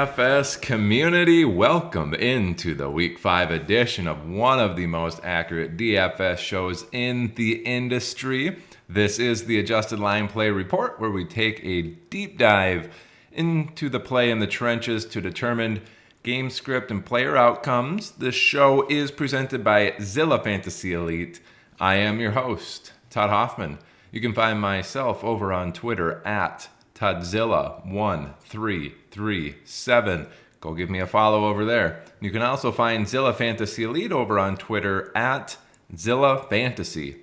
DFS community, welcome into the Week 5 edition of one of the most accurate DFS shows in the industry. This is the Adjusted Line Play Report, where we take a deep dive into the play in the trenches to determine game script and player outcomes. This show is presented by Zilla Fantasy Elite. I am your host, Todd Hoffman. You can find myself over on Twitter at Todzilla1337. Go give me a follow over there. You can also find Zilla Fantasy Elite over on Twitter at Zilla Fantasy.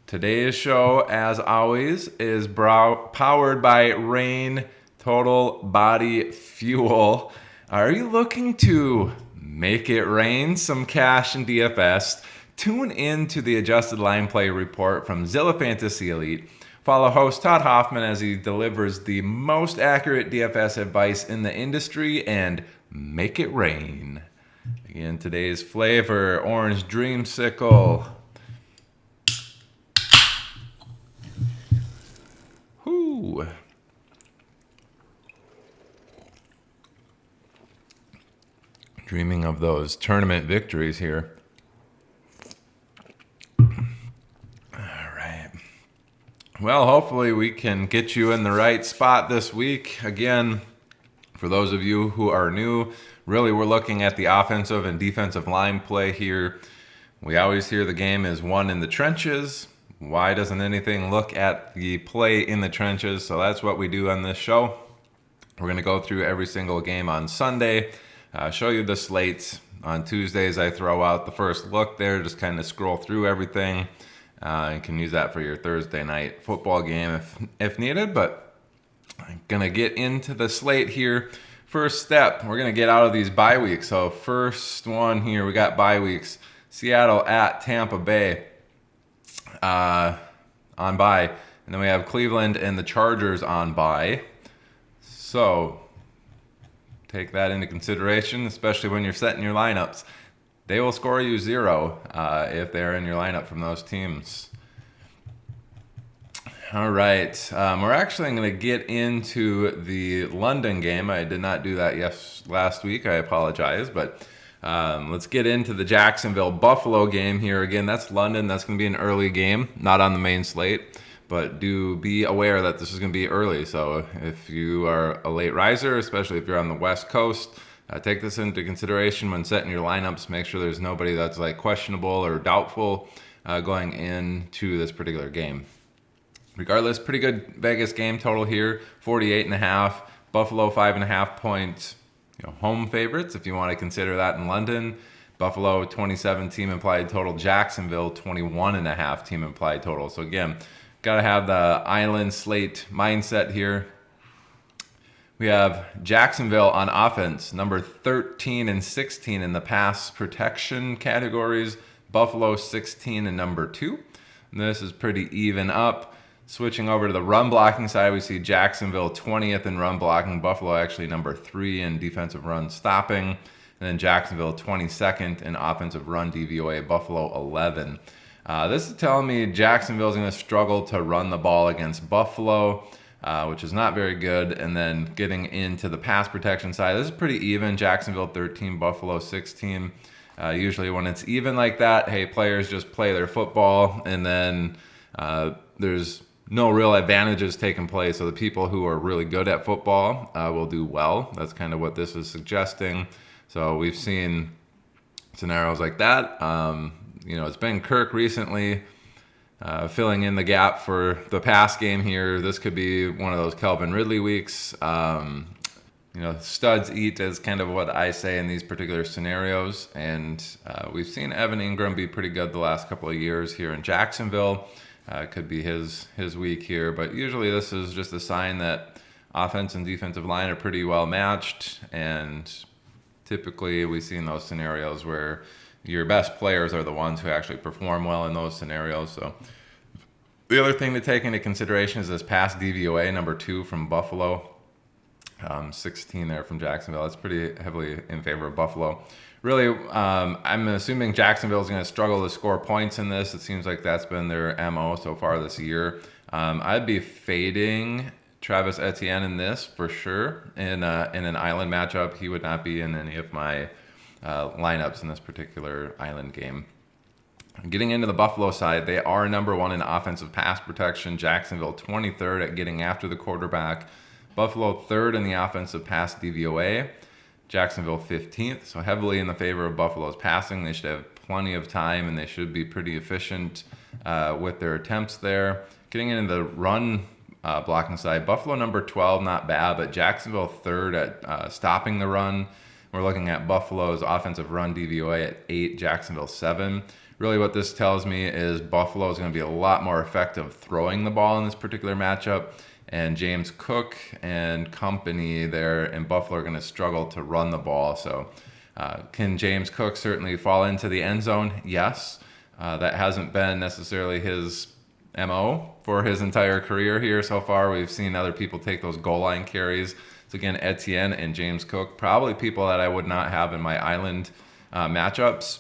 Today's show, as always, is powered by Rain Total Body Fuel. Are you looking to make it rain some cash in DFS? Tune in to the Adjusted Line Play Report from Zilla Fantasy Elite. Follow host Todd Hoffman as he delivers the most accurate DFS advice in the industry and make it rain. Again, today's flavor, orange dreamsicle. Whoo. Dreaming of those tournament victories here. Well, hopefully we can get you in the right spot this week. Again, for those of you who are new, really we're looking at the offensive and defensive line play here. We always hear the game is won in the trenches. Why doesn't anything look at the play in the trenches? So that's what we do on this show. We're going to go through every single game on Sunday, show you the slates. On Tuesdays, I throw out the first look there, just kind of scroll through everything. You can use that for your Thursday night football game if needed, but I'm going to get into the slate here. First step, we're going to get out of these bye weeks. So first one here, we got bye weeks. Seattle at Tampa Bay on bye. And then we have Cleveland and the Chargers on bye. So take that into consideration, especially when you're setting your lineups. They will score you 0 if they're in your lineup from those teams. All right. We're actually going to get into the London game. I did not do that last week. I apologize. But let's get into the Jacksonville-Buffalo game here. Again, that's London. That's going to be an early game, not on the main slate. But do be aware that this is going to be early. So if you are a late riser, especially if you're on the West Coast, take this into consideration when setting your lineups. Make sure there's nobody that's like questionable or doubtful going into this particular game. Regardless, pretty good Vegas game total here, 48.5. Buffalo 5.5 points, home favorites if you want to consider that in London. Buffalo 27 team implied total. Jacksonville 21.5 team implied total. So again, got to have the island slate mindset here. We have Jacksonville on offense, number 13 and 16 in the pass protection categories. Buffalo 16 and number 2. And this is pretty even up. Switching over to the run blocking side, we see Jacksonville 20th in run blocking. Buffalo actually number 3 in defensive run stopping. And then Jacksonville 22nd in offensive run DVOA. Buffalo 11. This is telling me Jacksonville is going to struggle to run the ball against Buffalo. Which is not very good. And then getting into the pass protection side, this is pretty even. Jacksonville 13, Buffalo 16. Usually when it's even like that, hey, players just play their football, and then there's no real advantages taking place. So the people who are really good at football will do well. That's kind of what this is suggesting. So we've seen scenarios like that. It's been Kirk recently. Filling in the gap for the pass game here. This could be one of those Calvin Ridley weeks. Studs eat is kind of what I say in these particular scenarios. And we've seen Evan Ingram be pretty good the last couple of years here in Jacksonville. Could be his week here. But usually this is just a sign that offense and defensive line are pretty well matched. And typically we see in those scenarios where your best players are the ones who actually perform well in those scenarios. So the other thing to take into consideration is this pass DVOA, number 2 from Buffalo. 16 there from Jacksonville. That's pretty heavily in favor of Buffalo. Really, I'm assuming Jacksonville is going to struggle to score points in this. It seems like that's been their MO so far this year. I'd be fading Travis Etienne in this for sure. In an island matchup, he would not be in any of my lineups in this particular island game. Getting into the Buffalo side, they are number one in offensive pass protection. Jacksonville 23rd at getting after the quarterback. Buffalo 3rd in the offensive pass DVOA. Jacksonville 15th, so heavily in the favor of Buffalo's passing. They should have plenty of time, and they should be pretty efficient with their attempts there. Getting into the run blocking side, Buffalo number 12, not bad, but Jacksonville 3rd at stopping the run. We're looking at Buffalo's offensive run DVOA at 8, Jacksonville 7. Really what this tells me is Buffalo is going to be a lot more effective throwing the ball in this particular matchup, and James Cook and company there in Buffalo are going to struggle to run the ball. So can James Cook certainly fall into the end zone? Yes. That hasn't been necessarily his MO for his entire career here so far. We've seen other people take those goal line carries. So again, Etienne and James Cook, probably people that I would not have in my island matchups.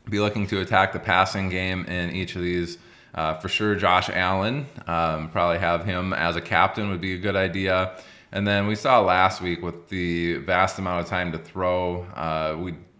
Be looking to attack the passing game in each of these. For sure, Josh Allen, probably have him as a captain would be a good idea. And then we saw last week with the vast amount of time to throw,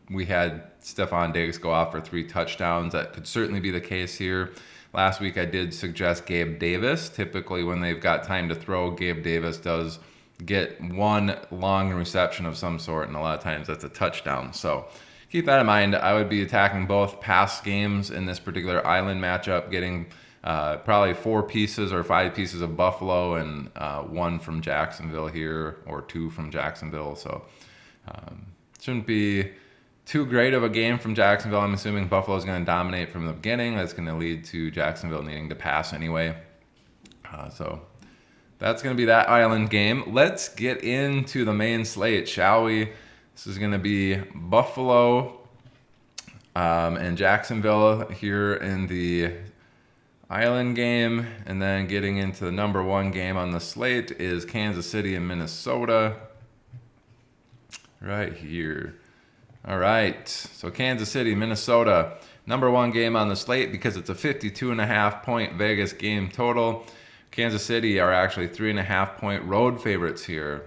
we had Stephon Diggs go off for 3 touchdowns. That could certainly be the case here. Last week I did suggest Gabe Davis. Typically when they've got time to throw, Gabe Davis does get one long reception of some sort, and a lot of times that's a touchdown. So keep that in mind. I would be attacking both pass games in this particular island matchup, getting probably 4 pieces or 5 pieces of Buffalo and 1 from Jacksonville here, or 2 from Jacksonville. So shouldn't be too great of a game from Jacksonville. I'm assuming Buffalo is going to dominate from the beginning. That's going to lead to Jacksonville needing to pass anyway. So that's going to be that island game. Let's get into the main slate, shall we? This is going to be Buffalo and Jacksonville here in the island game. And then getting into the number 1 game on the slate is Kansas City and Minnesota. Right here. All right. So Kansas City, Minnesota. Number 1 game on the slate because it's a 52.5 point Vegas game total. Kansas City are actually 3.5 point road favorites here.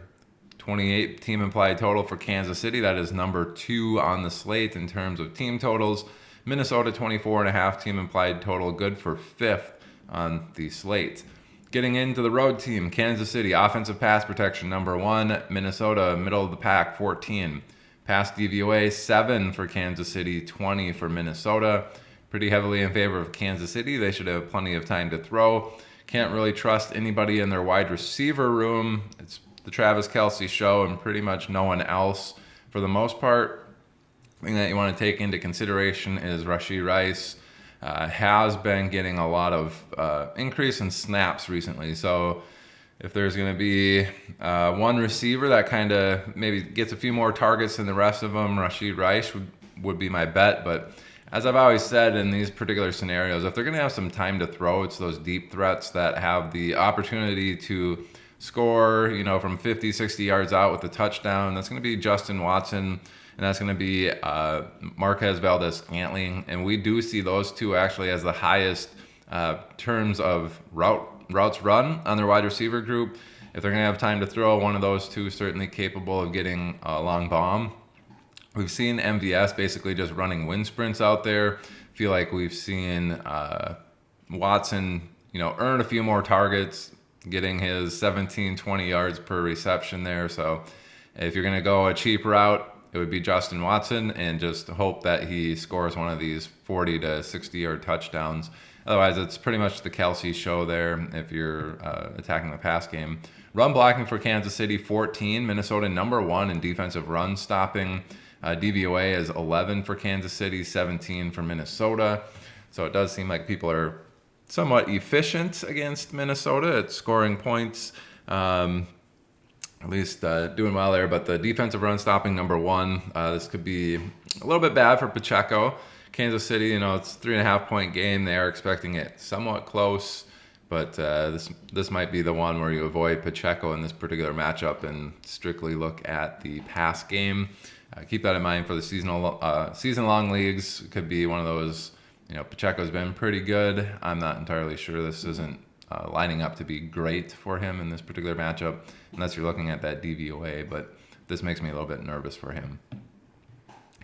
28 team implied total for Kansas City. That is number 2 on the slate in terms of team totals. Minnesota 24.5 team implied total, good for 5th on the slate. Getting into the road team, Kansas City offensive pass protection number 1. Minnesota middle of the pack 14. Pass DVOA 7 for Kansas City, 20 for Minnesota. Pretty heavily in favor of Kansas City. They should have plenty of time to throw. Can't really trust anybody in their wide receiver room. It's the Travis Kelce show and pretty much no one else for the most part. Thing that you want to take into consideration is Rashee Rice has been getting a lot of increase in snaps recently. So if there's going to be one receiver that kind of maybe gets a few more targets than the rest of them, Rashee Rice would be my bet. But as I've always said in these particular scenarios, if they're going to have some time to throw, it's those deep threats that have the opportunity to score, from 50, 60 yards out with a touchdown. That's going to be Justin Watson, and that's going to be Marquez Valdes-Scantling. And we do see those two actually as the highest terms of routes run on their wide receiver group. If they're going to have time to throw, one of those two certainly capable of getting a long bomb. We've seen MVS basically just running wind sprints out there. Feel like we've seen Watson, earn a few more targets, getting his 17, 20 yards per reception there. So if you're going to go a cheap route, it would be Justin Watson, and just hope that he scores one of these 40 to 60 yard touchdowns. Otherwise, it's pretty much the Kelce show there if you're attacking the pass game. Run blocking for Kansas City, 14. Minnesota, number 1 in defensive run stopping. DVOA is 11 for Kansas City, 17 for Minnesota. So it does seem like people are somewhat efficient against Minnesota at scoring points. At least doing well there. But the defensive run stopping, number 1. This could be a little bit bad for Pacheco. Kansas City, it's a 3.5 point game. They are expecting it somewhat close. But this might be the one where you avoid Pacheco in this particular matchup and strictly look at the pass game. Keep that in mind for the season-long leagues. It could be one of those, Pacheco's been pretty good. I'm not entirely sure this isn't lining up to be great for him in this particular matchup, unless you're looking at that DVOA, but this makes me a little bit nervous for him.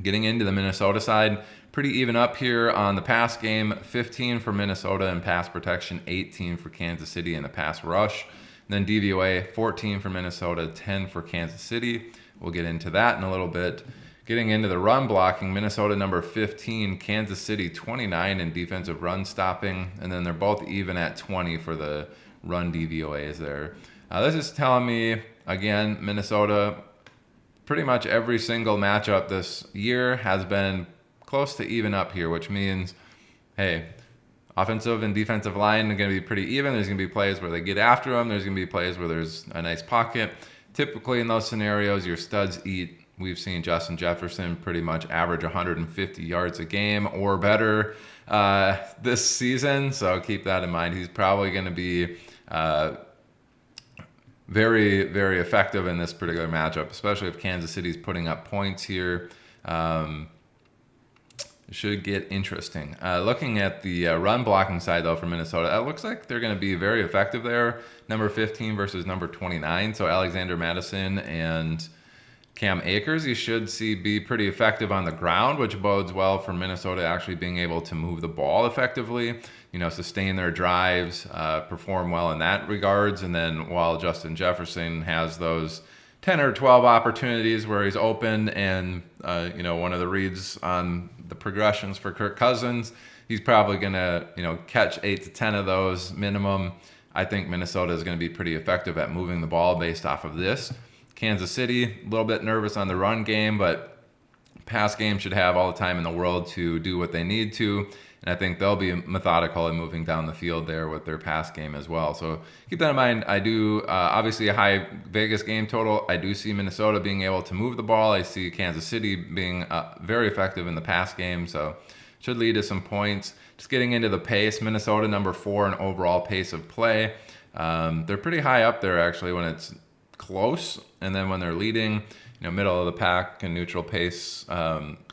Getting into the Minnesota side, pretty even up here on the pass game. 15 for Minnesota in pass protection, 18 for Kansas City in the pass rush. And then DVOA, 14 for Minnesota, 10 for Kansas City. We'll get into that in a little bit. Getting into the run blocking, Minnesota number 15, Kansas City 29 in defensive run stopping, and then they're both even at 20 for the run DVOAs there. This is telling me, again, Minnesota, pretty much every single matchup this year has been close to even up here, which means, hey, offensive and defensive line are going to be pretty even. There's going to be plays where they get after them. There's going to be plays where there's a nice pocket. Typically in those scenarios, your studs eat. We've seen Justin Jefferson pretty much average 150 yards a game or better this season. So keep that in mind. He's probably going to be very, very effective in this particular matchup, especially if Kansas City's putting up points here. Should get interesting. Looking at the run blocking side, though, for Minnesota, it looks like they're going to be very effective there. Number 15 versus number 29. So Alexander Madison and Cam Akers, you should see be pretty effective on the ground, which bodes well for Minnesota actually being able to move the ball effectively, sustain their drives, perform well in that regards. And then while Justin Jefferson has those 10 or 12 opportunities where he's open and, one of the reads on the progressions for Kirk Cousins, he's probably going to, catch 8 to 10 of those minimum. I think Minnesota is going to be pretty effective at moving the ball based off of this. Kansas City, a little bit nervous on the run game, but pass game should have all the time in the world to do what they need to. And I think they'll be methodical in moving down the field there with their pass game as well. So keep that in mind. I do, obviously, a high Vegas game total. I do see Minnesota being able to move the ball. I see Kansas City being very effective in the pass game. So should lead to some points. Just getting into the pace, Minnesota number 4 in overall pace of play. They're pretty high up there, actually, when it's close. And then when they're leading, middle of the pack and neutral pace.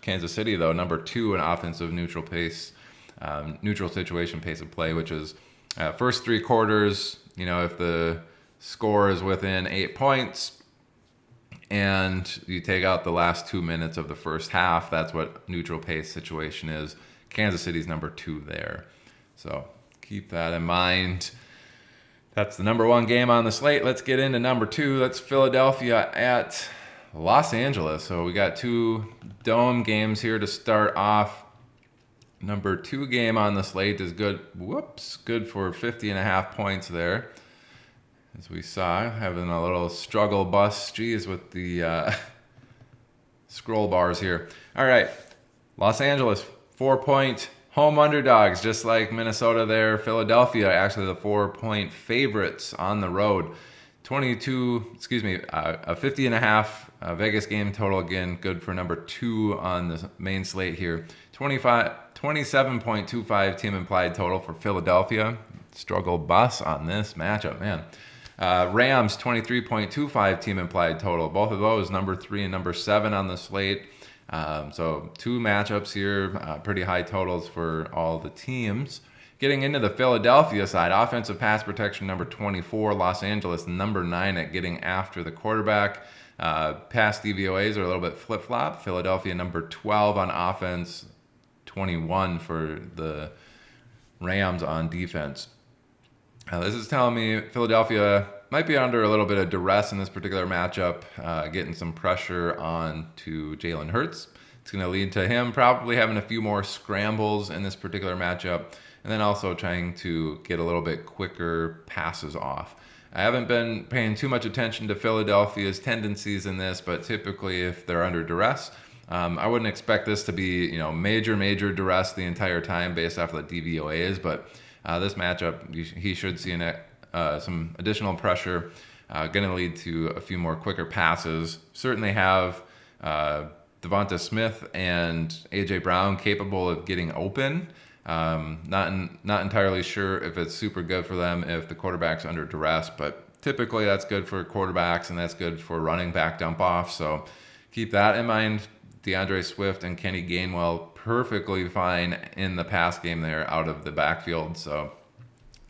Kansas City, though, number 2 in offensive neutral pace. Neutral situation pace of play, which is first 3 quarters, if the score is within 8 points and you take out the last 2 minutes of the first half, that's what neutral pace situation is. Kansas City's number 2 there. So keep that in mind. That's the number 1 game on the slate. Let's get into number 2. That's Philadelphia at Los Angeles. So we got 2 dome games here to start off. Number 2 game on the slate is good. Good for 50.5 points there. As we saw, having a little struggle bus. Geez, with the scroll bars here. All right, Los Angeles, 4-point home underdogs, just like Minnesota there. Philadelphia, actually the 4-point favorites on the road. A 50.5 Vegas game total, again, good for number 2 on the main slate here. 27.25 team implied total for Philadelphia. Struggle bus on this matchup, man. Rams, 23.25 team implied total. Both of those, number 3 and number 7 on the slate. So 2 matchups here, pretty high totals for all the teams. Getting into the Philadelphia side, offensive pass protection number 24, Los Angeles number 9 at getting after the quarterback. Pass DVOAs are a little bit flip-flop. Philadelphia number 12 on offense, 21 for the Rams on defense. This is telling me Philadelphia might be under a little bit of duress in this particular matchup, getting some pressure on to Jalen Hurts. It's going to lead to him probably having a few more scrambles in this particular matchup, and then also trying to get a little bit quicker passes off. I haven't been paying too much attention to Philadelphia's tendencies in this, but typically if they're under duress, I wouldn't expect this to be, major duress the entire time based off of the DVOAs, but this matchup, he should see some additional pressure, going to lead to a few more quicker passes. Certainly have Devonta Smith and A.J. Brown capable of getting open. Not entirely sure if it's super good for them if the quarterback's under duress, but typically that's good for quarterbacks and that's good for running back dump off. So keep that in mind. DeAndre Swift and Kenny Gainwell perfectly fine in the pass game there out of the backfield. So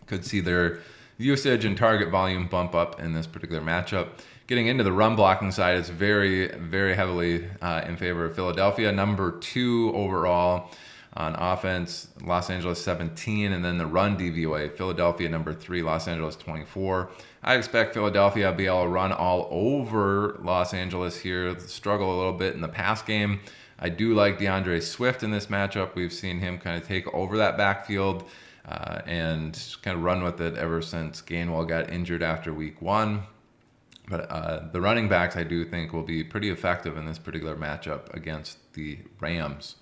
Could see their usage and target volume bump up in this particular matchup. Getting into the run blocking side, it's very, very heavily in favor of Philadelphia. Number 2 overall on offense, Los Angeles 17, and then the run DVOA, Philadelphia number 3, Los Angeles 24. I expect Philadelphia to be able to run all over Los Angeles here, struggle a little bit in the pass game. I do like DeAndre Swift in this matchup. We've seen him kind of take over that backfield and kind of run with it ever since Gainwell got injured after week 1. But the running backs, I do think, will be pretty effective in this particular matchup against the Rams.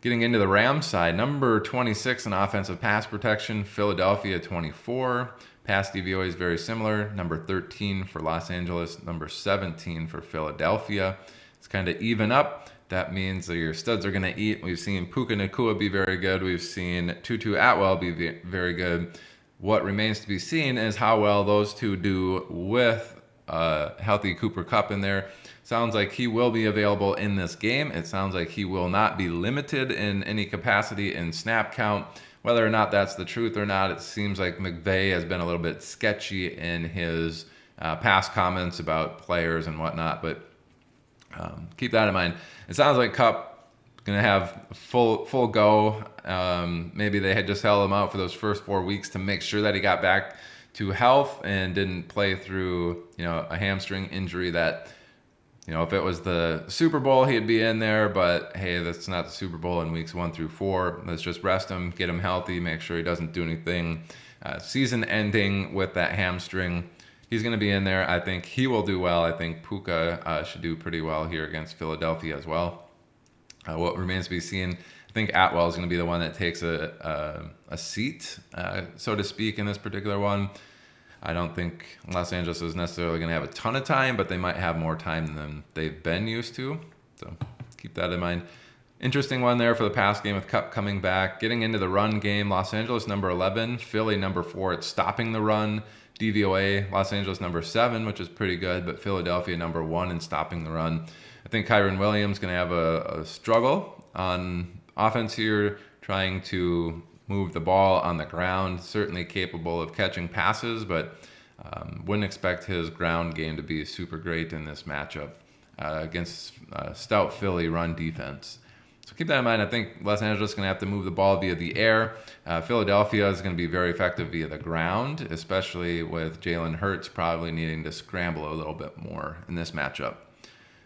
Getting into the Rams side, number 26 in offensive pass protection, Philadelphia 24. Pass DVOA is very similar. Number 13 for Los Angeles, number 17 for Philadelphia. It's kind of even up. That means that your studs are going to eat. We've seen Puka Nacua be very good. We've seen Tutu Atwell be very good. What remains to be seen is how well those two do with healthy Cooper Kupp in there. Sounds like he will be available in this game. It sounds like he will not be limited in any capacity in snap count. Whether or not that's the truth or not, it seems like McVay has been a little bit sketchy in his past comments about players and whatnot, but keep that in mind. It sounds like Kupp going to have full go. Maybe they had just held him out for those first 4 weeks to make sure that he got back to health and didn't play through, a hamstring injury that, if it was the Super Bowl, he'd be in there, but hey, that's not the Super Bowl in weeks 1 through 4. Let's just rest him, get him healthy, make sure he doesn't do anything season ending with that hamstring. He's going to be in there. I think he will do well. I think Puka should do pretty well here against Philadelphia as well. What remains to be seen, I think Atwell is going to be the one that takes a seat, so to speak, in this particular one. I don't think Los Angeles is necessarily going to have a ton of time, but they might have more time than they've been used to. So keep that in mind. Interesting one there for the pass game with Kupp coming back. Getting into the run game, Los Angeles number 11, Philly number 4 at stopping the run. DVOA, Los Angeles number 7, which is pretty good, but Philadelphia number 1 in stopping the run. I think Kyren Williams is going to have a struggle on offense here, trying to move the ball on the ground. Certainly capable of catching passes, but wouldn't expect his ground game to be super great in this matchup against stout Philly run defense. So keep that in mind. I think Los Angeles is going to have to move the ball via the air. Philadelphia is going to be very effective via the ground, especially with Jalen Hurts probably needing to scramble a little bit more in this matchup.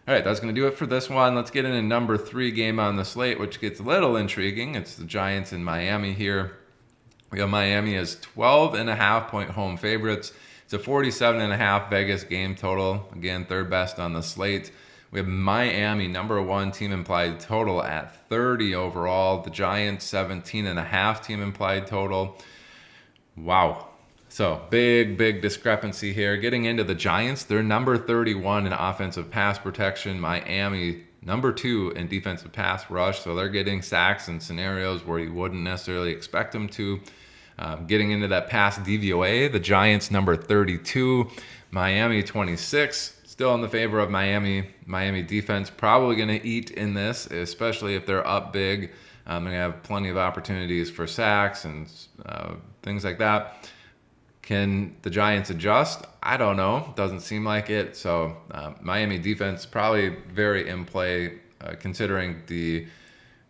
All right, that's going to do it for this one. Let's get into number 3 game on the slate, which gets a little intriguing. It's the Giants in Miami here. We have Miami as 12.5-point home favorites. It's a 47.5 Vegas game total. Again, third best on the slate. We have Miami, number 1 team implied total at 30 overall. The Giants, 17.5 team implied total. Wow. So big discrepancy here. Getting into the Giants, they're number 31 in offensive pass protection. Miami, number 2 in defensive pass rush. So they're getting sacks in scenarios where you wouldn't necessarily expect them to. Getting into that pass DVOA, the Giants, number 32. Miami, 26. Still in the favor of Miami. Miami defense probably going to eat in this, especially if they're up big. They're going to have plenty of opportunities for sacks and things like that. Can the Giants adjust? I don't know. Doesn't seem like it. So Miami defense probably very in play considering the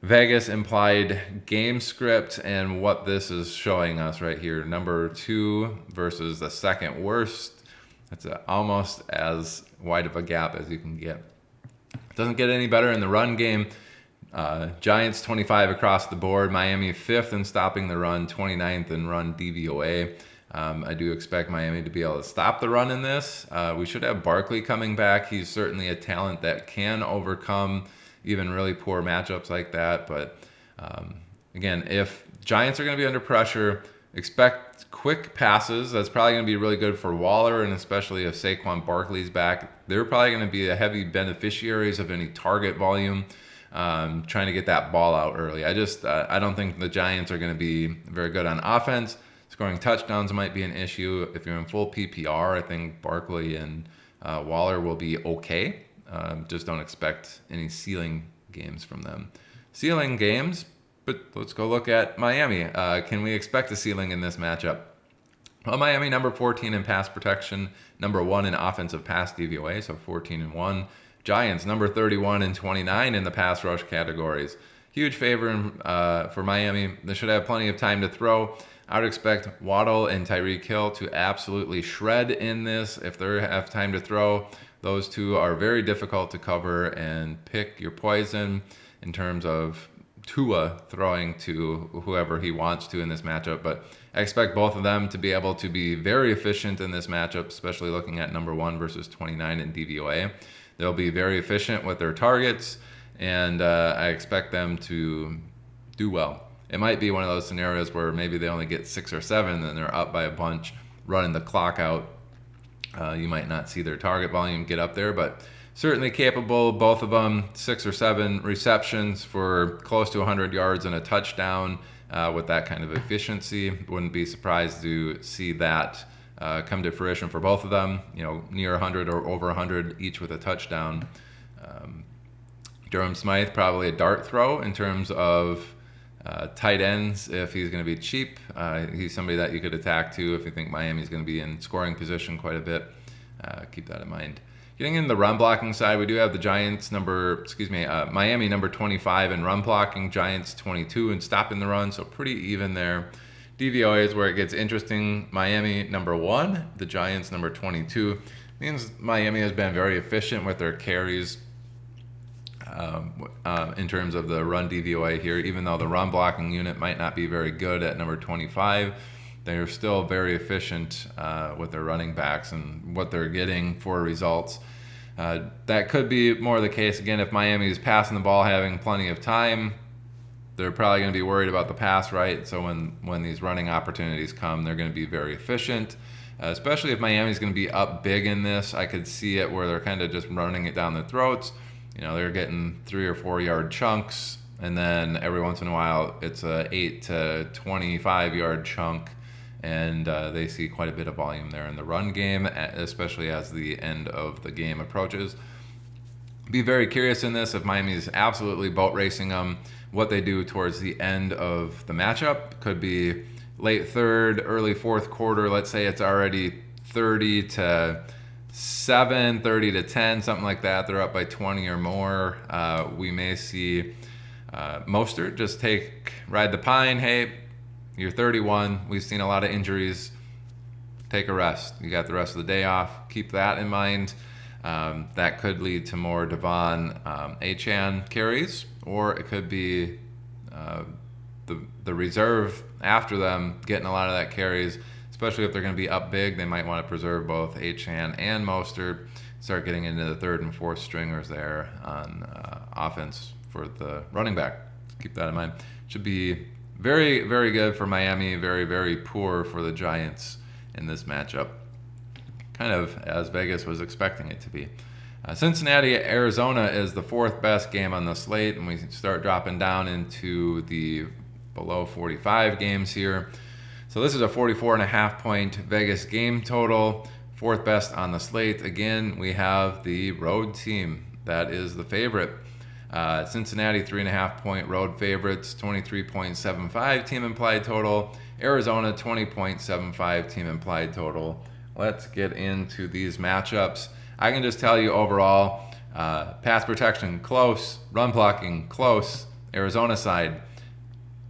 Vegas implied game script and what this is showing us right here. Number 2 versus the second worst. It's almost as wide of a gap as you can get. Doesn't get any better in the run game. Giants 25 across the board. Miami 5th in stopping the run, 29th in run DVOA. I do expect Miami to be able to stop the run in this. We should have Barkley coming back. He's certainly a talent that can overcome even really poor matchups like that. But again, if Giants are going to be under pressure, expect quick passes. That's probably going to be really good for Waller, and especially if Saquon Barkley's back. They're probably going to be the heavy beneficiaries of any target volume, trying to get that ball out early. I don't think the Giants are going to be very good on offense. Scoring touchdowns might be an issue. If you're in full PPR, I think Barkley and Waller will be okay. Just don't expect any ceiling games from them. Ceiling games, But let's go look at Miami. Can we expect a ceiling in this matchup? Well, Miami number 14 in pass protection, number 1 in offensive pass DVOA, so 14-1. Giants number 31 and 29 in the pass rush categories. Huge favor for Miami. They should have plenty of time to throw. I would expect Waddle and Tyreek Hill to absolutely shred in this. If they have time to throw, those two are very difficult to cover, and pick your poison in terms of Tua throwing to whoever he wants to in this matchup. But I expect both of them to be able to be very efficient in this matchup, especially looking at number 1 versus 29 in DVOA. They'll be very efficient with their targets, and I expect them to do well. It might be one of those scenarios where maybe they only get 6 or 7 and they're up by a bunch, running the clock out. You might not see their target volume get up there, but certainly capable, both of them, 6 or 7 receptions for close to 100 yards and a touchdown with that kind of efficiency. Wouldn't be surprised to see that come to fruition for both of them, near 100 or over 100 each with a touchdown. Durham Smythe, probably a dart throw in terms of tight ends if he's going to be cheap. He's somebody that you could attack too if you think Miami's going to be in scoring position quite a bit. Keep that in mind. Getting in the run blocking side, we do have the Miami number 25 in run blocking, Giants 22 in stopping the run, so pretty even there. DVOA is where it gets interesting. Miami number 1, the Giants number 22. Means Miami has been very efficient with their carries in terms of the run DVOA here. Even though the run blocking unit might not be very good at number 25, they're still very efficient with their running backs and what they're getting for results. That could be more the case, again, if Miami is passing the ball, having plenty of time. They're probably going to be worried about the pass, right? So when these running opportunities come, they're going to be very efficient, especially if Miami's going to be up big in this. I could see it where they're kind of just running it down their throats. They're getting 3 or 4 yard chunks, and then every once in a while it's a 8 to 25 yard chunk, and they see quite a bit of volume there in the run game, especially as the end of the game approaches. Be very curious in this if Miami is absolutely boat racing them. What they do towards the end of the matchup could be late third, early fourth quarter. Let's say it's already 30-7, 30-10, something like that. They're up by 20 or more. We may see Mostert just ride the pine. Hey, you're 31. We've seen a lot of injuries. Take a rest. You got the rest of the day off. Keep that in mind. That could lead to more Devon Achane carries, or it could be the reserve after them getting a lot of that carries, especially if they're going to be up big. They might want to preserve both Achane and Mostert, start getting into the third and fourth stringers there on offense for the running back. Keep that in mind. Should be very, very good for Miami, very, very poor for the Giants in this matchup. Kind of as Vegas was expecting it to be. Cincinnati, Arizona is the 4th best game on the slate, and we start dropping down into the below 45 games here. So this is a 44.5 point Vegas game total, 4th best on the slate. Again, we have the road team that is the favorite. Cincinnati 3.5 point road favorites, 23.75 team implied total. Arizona 20.75 team implied total. Let's get into these matchups. I can just tell you overall, pass protection close, run blocking close. Arizona side,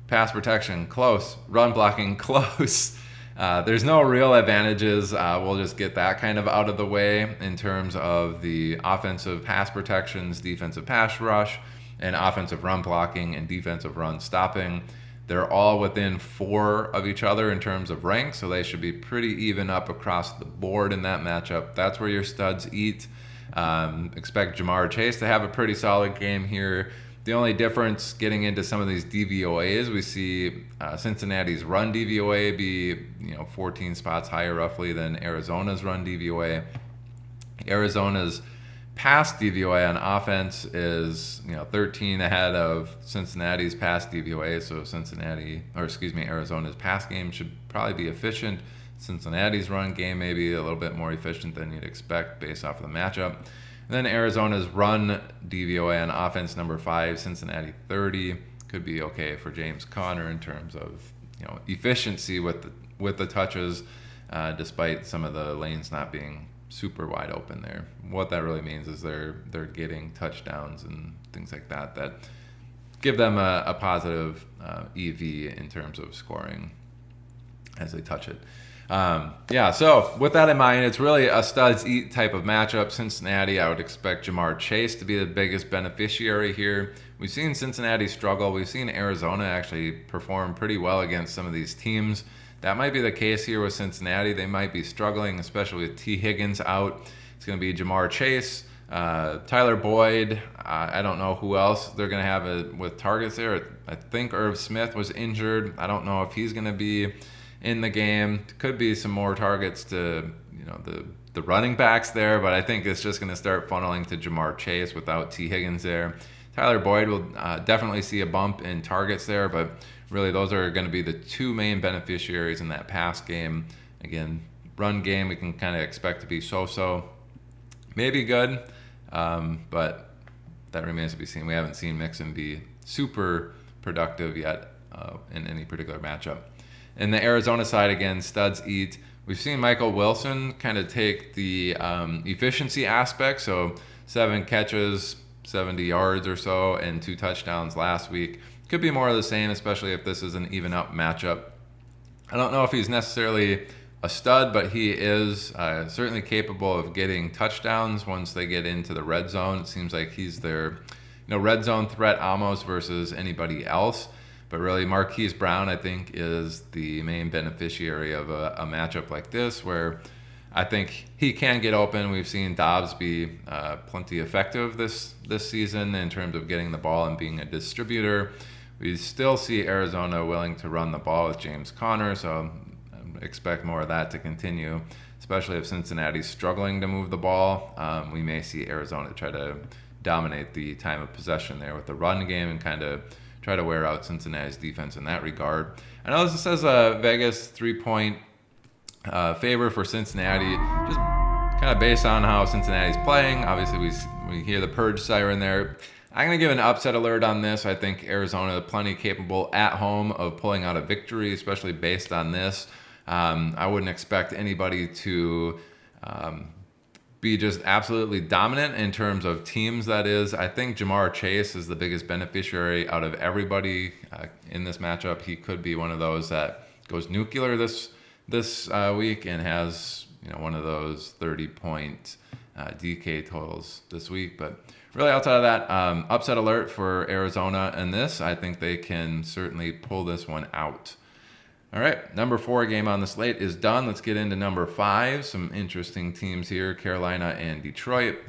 pass protection close, run blocking close. There's no real advantages. We'll just get that kind of out of the way in terms of the offensive pass protections, defensive pass rush, and offensive run blocking and defensive run stopping. They're all within 4 of each other in terms of rank, so they should be pretty even up across the board in that matchup. That's where your studs eat. Expect Jamar Chase to have a pretty solid game here. The only difference getting into some of these DVOAs, we see Cincinnati's run DVOA be 14 spots higher roughly than Arizona's run DVOA. Arizona's pass DVOA on offense is 13 ahead of Cincinnati's pass DVOA. So Arizona's pass game should probably be efficient. Cincinnati's run game may be a little bit more efficient than you'd expect based off of the matchup. And then Arizona's run DVOA on offense number 5, Cincinnati 30. could be okay for James Conner in terms of efficiency with the touches, despite some of the lanes not being super wide open there. What that really means is they're getting touchdowns and things like that give them a positive EV in terms of scoring as they touch it. So with that in mind, it's really a studs eat type of matchup. Cincinnati, I would expect Jamar Chase to be the biggest beneficiary here. We've seen Cincinnati struggle. We've seen Arizona actually perform pretty well against some of these teams. That might be the case here with Cincinnati. They might be struggling, especially with T. Higgins out. It's going to be Jamar Chase, Tyler Boyd. I don't know who else they're going to have with targets there. I think Irv Smith was injured. I don't know if he's going to be in the game. Could be some more targets to the running backs there, but I think it's just going to start funneling to Jamar Chase without T. Higgins there. Tyler Boyd will definitely see a bump in targets there, but really those are going to be the two main beneficiaries in that pass game. Again, run game we can kind of expect to be so-so, maybe good, but that remains to be seen. We haven't seen Mixon be super productive yet in any particular matchup. In the Arizona side, again, studs eat. We've seen Michael Wilson kind of take the efficiency aspect, so 7 catches, 70 yards or so, and 2 touchdowns last week. Could be more of the same, especially if this is an even up matchup. I don't know if he's necessarily a stud, but he is certainly capable of getting touchdowns once they get into the red zone. It seems like he's their red zone threat almost versus anybody else. But really, Marquise Brown, I think, is the main beneficiary of a matchup like this, where I think he can get open. We've seen Dobbs be plenty effective this season in terms of getting the ball and being a distributor. We still see Arizona willing to run the ball with James Conner, so I expect more of that to continue, especially if Cincinnati's struggling to move the ball. We may see Arizona try to dominate the time of possession there with the run game and kind of try to wear out Cincinnati's defense in that regard. I know this says a Vegas 3-point favor for Cincinnati, just kind of based on how Cincinnati's playing. Obviously, we hear the purge siren there. I'm going to give an upset alert on this. I think Arizona plenty capable at home of pulling out a victory, especially based on this. I wouldn't expect anybody to be just absolutely dominant in terms of teams, that is. I think Jamar Chase is the biggest beneficiary out of everybody in this matchup. He could be one of those that goes nuclear this week and has one of those 30-point DK totals this week. But really outside of that, upset alert for Arizona in this. I think they can certainly pull this one out. All right, number 4 game on the slate is done. Let's get into number 5. Some interesting teams here, Carolina and Detroit.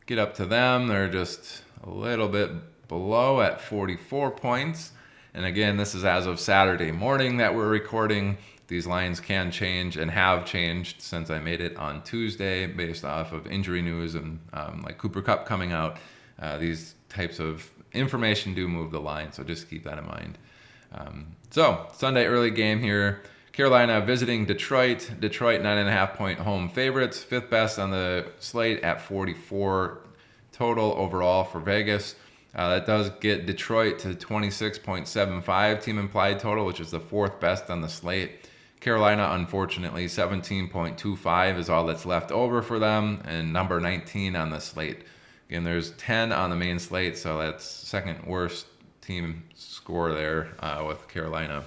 Get up to them. They're just a little bit below at 44 points. And again, this is as of Saturday morning that we're recording. These lines can change and have changed since I made it on Tuesday based off of injury news and like Cooper Kupp coming out. These types of information do move the line, so just keep that in mind. So Sunday early game here, Carolina visiting Detroit. Detroit 9.5-point home favorites, 5th best on the slate at 44 total overall for Vegas. That does get Detroit to 26.75 team implied total, which is the 4th best on the slate. Carolina, unfortunately, 17.25 is all that's left over for them, and number 19 on the slate. Again, there's 10 on the main slate, so that's second worst team score there with Carolina.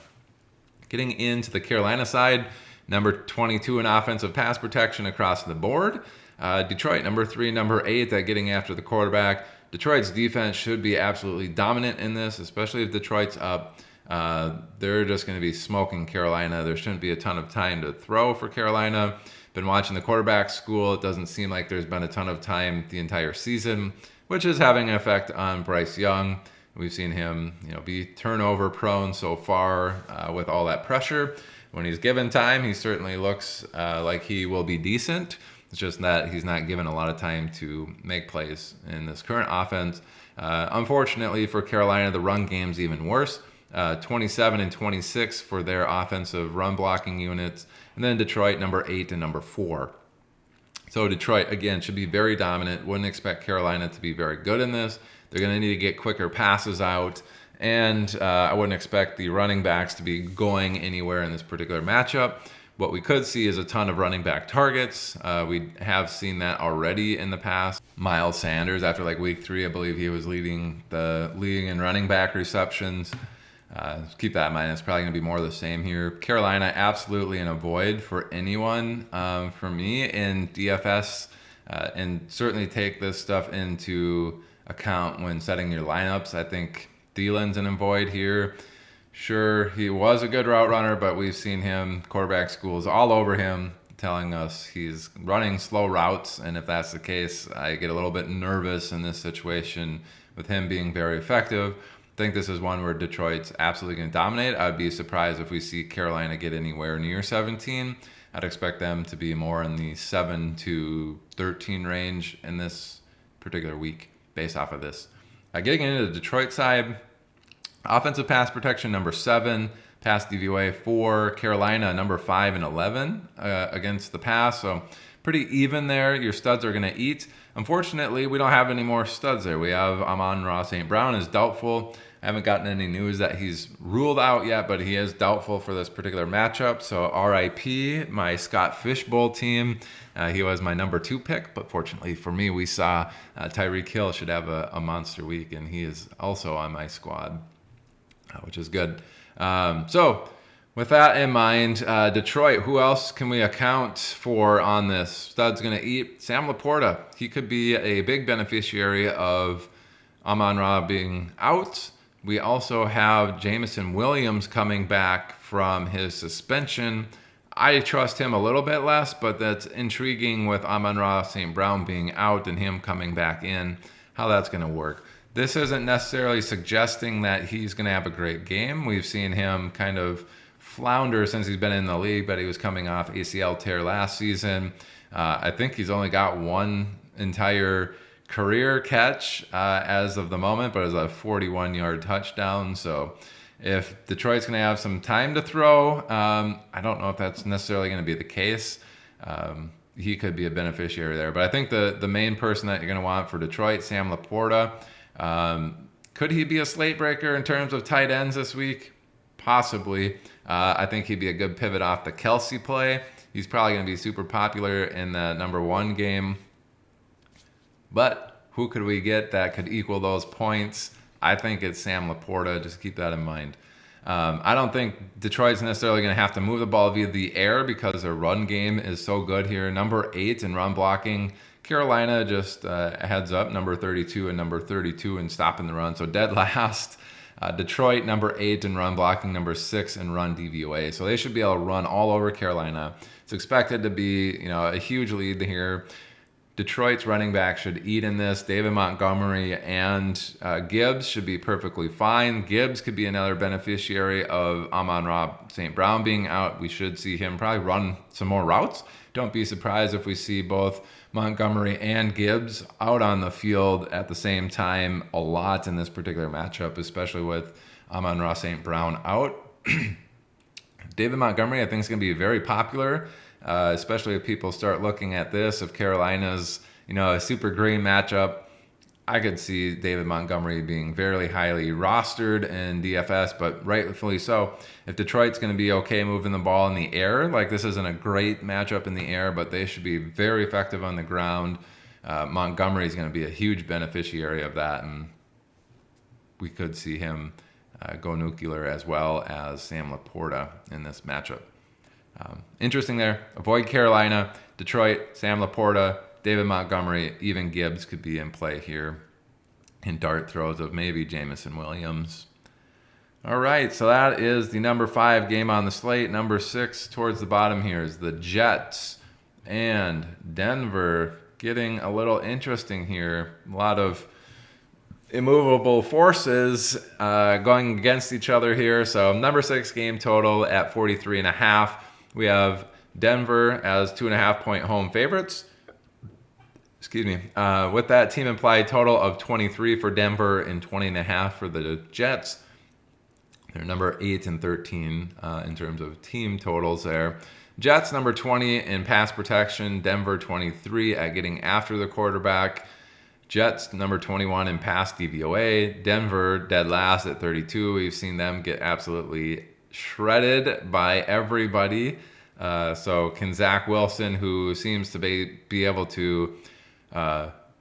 Getting into the Carolina side, number 22 in offensive pass protection across the board. Detroit, number 3, number 8 at getting after the quarterback. Detroit's defense should be absolutely dominant in this, especially if Detroit's up. They're just going to be smoking Carolina. There shouldn't be a ton of time to throw for Carolina. Been watching the quarterback school. It doesn't seem like there's been a ton of time the entire season, which is having an effect on Bryce Young. We've seen him, be turnover prone so far with all that pressure. When he's given time, he certainly looks like he will be decent. It's just that he's not given a lot of time to make plays in this current offense. Unfortunately for Carolina, the run game's even worse. 27 and 26 for their offensive run blocking units. And then Detroit, number 8 and number 4. So Detroit, again, should be very dominant. Wouldn't expect Carolina to be very good in this. They're going to need to get quicker passes out. And I wouldn't expect the running backs to be going anywhere in this particular matchup. What we could see is a ton of running back targets. We have seen that already in the past. Miles Sanders, after like week 3, I believe he was leading the league in running back receptions. Keep that in mind. It's probably going to be more of the same here. Carolina, absolutely an avoid for anyone for me in DFS. And certainly take this stuff into account when setting your lineups. I think Thielen's an avoid here. Sure, he was a good route runner, but we've seen him, quarterback schools all over him, telling us he's running slow routes. And if that's the case, I get a little bit nervous in this situation with him being very effective. I think this is one where Detroit's absolutely going to dominate. I'd be surprised if we see Carolina get anywhere near 17. I'd expect them to be more in the 7 to 13 range in this particular week based off of this. Getting into the Detroit side, offensive pass protection, number 7. Pass DVOA 4. Carolina, number 5 and 11 against the pass. So pretty even there. Your studs are going to eat. Unfortunately, we don't have any more studs there. We have Amon-Ra St. Brown is doubtful. I haven't gotten any news that he's ruled out yet, but he is doubtful for this particular matchup. So RIP, my Scott Fishbowl team. He was my number 2 pick, but fortunately for me, we saw Tyreek Hill should have a monster week, and he is also on my squad, which is good. So with that in mind, Detroit, who else can we account for on this? Stud's going to eat. Sam Laporta, he could be a big beneficiary of Amon-Ra being out. We also have Jameson Williams coming back from his suspension. I trust him a little bit less, but that's intriguing with Amon-Ra St. Brown being out and him coming back in, how that's going to work. This isn't necessarily suggesting that he's going to have a great game. We've seen him kind of flounder since he's been in the league, but he was coming off ACL tear last season. I think he's only got one entire career catch as of the moment, but it's a 41-yard touchdown. So if Detroit's going to have some time to throw, I don't know if that's necessarily going to be the case. He could be a beneficiary there. But I think the main person that you're going to want for Detroit, Sam Laporta, could he be a slate breaker in terms of tight ends this week? Possibly. I think he'd be a good pivot off the Kelsey play. He's probably going to be super popular in the number 1 game. But who could we get that could equal those points? I think it's Sam Laporta. Just keep that in mind. I don't think Detroit's necessarily going to have to move the ball via the air because their run game is so good here. Number 8 in run blocking. Carolina, just a heads up, number 32 and number 32 in stopping the run. So dead last. Detroit, number 8 in run blocking, number 6 in run DVOA. So they should be able to run all over Carolina. It's expected to be, a huge lead here. Detroit's running back should eat in this. David Montgomery and Gibbs should be perfectly fine. Gibbs could be another beneficiary of Amon-Ra St. Brown being out. We should see him probably run some more routes. Don't be surprised if we see both Montgomery and Gibbs out on the field at the same time a lot in this particular matchup, especially with Amon-Ra St. Brown out. David Montgomery, I think, is going to be very popular. Especially if people start looking at this, if Carolina's, a super green matchup, I could see David Montgomery being very highly rostered in DFS, but rightfully so. If Detroit's going to be okay moving the ball in the air, like this isn't a great matchup in the air, but they should be very effective on the ground. Montgomery is going to be a huge beneficiary of that, and we could see him go nuclear as well as Sam Laporta in this matchup. Interesting there. Avoid Carolina, Detroit, Sam Laporta, David Montgomery, even Gibbs could be in play here in dart throws of maybe Jameson Williams. All right, so that is the number 5 game on the slate. Number 6 towards the bottom here is the Jets and Denver. Getting a little interesting here. A lot of immovable forces going against each other here. So number 6 game total at 43.5. We have Denver as 2.5-point home favorites. With that team implied total of 23 for Denver and 20.5 for the Jets. They're number 8 and 13 in terms of team totals there. Jets number 20 in pass protection. Denver 23 at getting after the quarterback. Jets, number 21 in pass DVOA. Denver, dead last at 32. We've seen them get absolutely shredded by everybody. So can Zach Wilson, who seems to be able to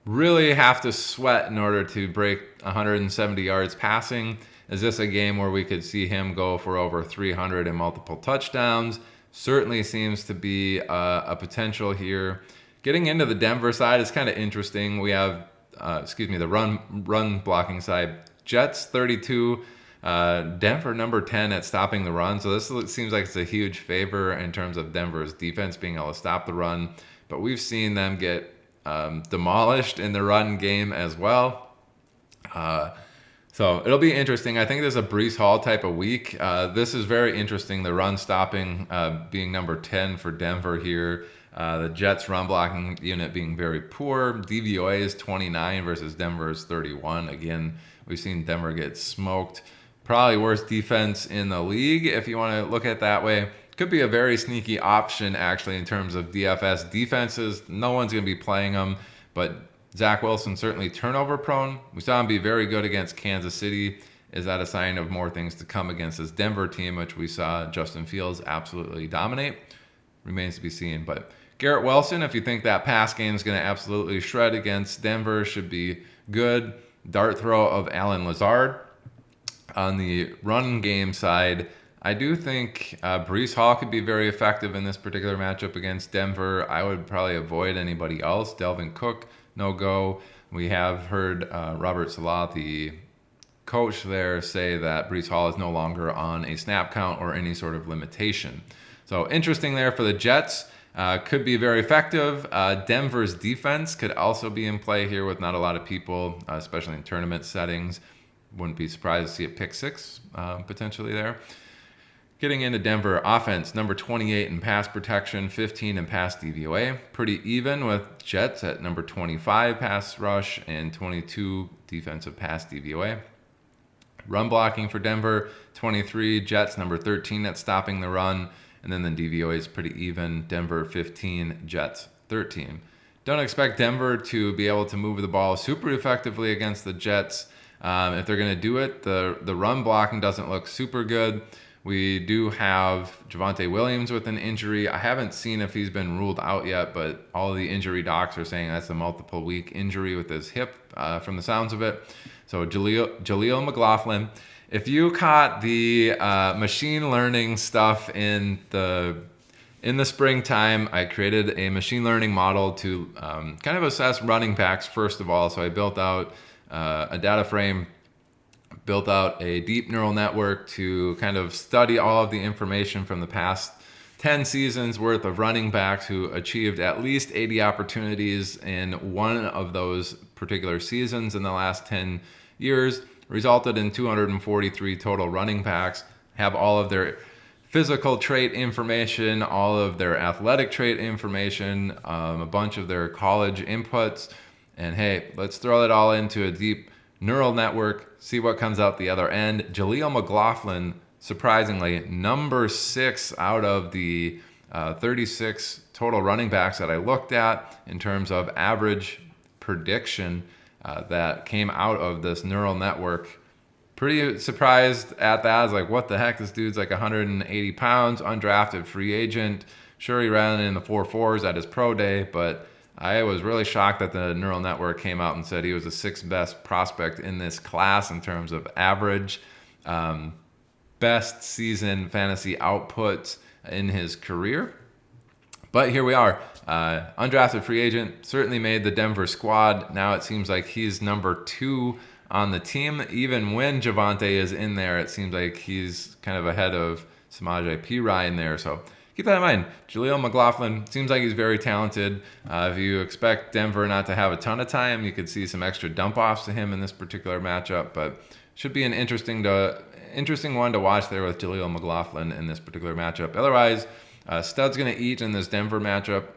really have to sweat in order to break 170 yards passing, is this a game where we could see him go for over 300 and multiple touchdowns? Certainly seems to be a potential here. Getting into the Denver side is kind of interesting. We have, the run blocking side. Jets 32, Denver number 10 at stopping the run. So this seems like it's a huge favor in terms of Denver's defense being able to stop the run. But we've seen them get demolished in the run game as well. So it'll be interesting. I think there's a Breece Hall type of week. This is very interesting. The run stopping being number 10 for Denver here. The Jets run blocking unit being very poor. DVOA is 29 versus Denver's 31. Again, we've seen Denver get smoked. Probably worst defense in the league if you want to look at it that way. Could be a very sneaky option actually in terms of DFS defenses. No one's going to be playing them, but Zach Wilson certainly turnover prone. We saw him be very good against Kansas City. Is that a sign of more things to come against this Denver team, which we saw Justin Fields absolutely dominate? Remains to be seen. But Garrett Wilson, if you think that pass game is going to absolutely shred against Denver, should be good. Dart throw of Allen Lazard. On the run game side, I do think Breece Hall could be very effective in this particular matchup against Denver. I would probably avoid anybody else. Delvin Cook, no go. We have heard Robert Zilla, the coach there, say that Breece Hall is no longer on a snap count or any sort of limitation. So interesting there for the Jets. Could be very effective. Denver's defense could also be in play here with not a lot of people, especially in tournament settings. Wouldn't be surprised to see a pick six potentially there. Getting into Denver offense, number 28 in pass protection, 15 in pass DVOA. Pretty even with Jets at number 25 pass rush and 22 defensive pass DVOA. Run blocking for Denver, 23. Jets number 13 at stopping the run. And then the DVOA is pretty even. Denver 15, Jets 13. Don't expect Denver to be able to move the ball super effectively against the Jets. If they're going to do it, the run blocking doesn't look super good. We do have Javonte Williams with an injury. I haven't seen if he's been ruled out yet, but all the injury docs are saying that's a multiple week injury with his hip from the sounds of it. So Jaleel McLaughlin. If you caught the machine learning stuff in the springtime, I created a machine learning model to kind of assess running backs first of all. So I built out a data frame, built out a deep neural network to kind of study all of the information from the past 10 seasons worth of running backs who achieved at least 80 opportunities in one of those particular seasons in the last 10 years, resulted in 243 total running backs, have all of their physical trait information, all of their athletic trait information, a bunch of their college inputs, and hey, let's throw it all into a deep neural network, see what comes out the other end. Jaleel McLaughlin, surprisingly, number 6 out of the 36 total running backs that I looked at in terms of average prediction that came out of this neural network. Pretty surprised at that. I was like, what the heck? This dude's like 180 pounds, undrafted free agent. Sure, he ran in the 4.4s at his pro day, but I was really shocked that the neural network came out and said he was the 6th best prospect in this class in terms of average best season fantasy output in his career. But here we are. Undrafted free agent, certainly made the Denver squad. Now it seems like he's number 2 on the team. Even when Javonte is in there, it seems like he's kind of ahead of Samaje Perine there. So keep that in mind. Jaleel McLaughlin seems like he's very talented. If you expect Denver not to have a ton of time, you could see some extra dump-offs to him in this particular matchup. But should be an interesting one to watch there with Jaleel McLaughlin in this particular matchup. Otherwise, stud's going to eat in this Denver matchup.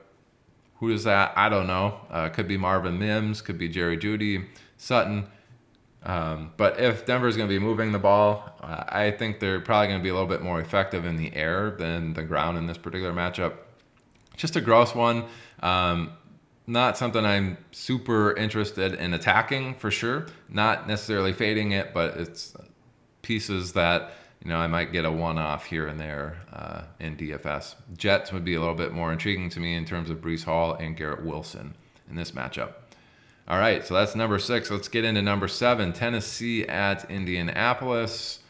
Who is that? I don't know. Could be Marvin Mims, could be Jerry Jeudy, Sutton. But if Denver's going to be moving the ball, I think they're probably going to be a little bit more effective in the air than the ground in this particular matchup. Just a gross one. not something I'm super interested in attacking for sure. Not necessarily fading it, but it's pieces that I might get a one-off here and there in DFS. Jets would be a little bit more intriguing to me in terms of Breece Hall and Garrett Wilson in this matchup. All right, so that's number 6. Let's get into number 7, Tennessee at Indianapolis.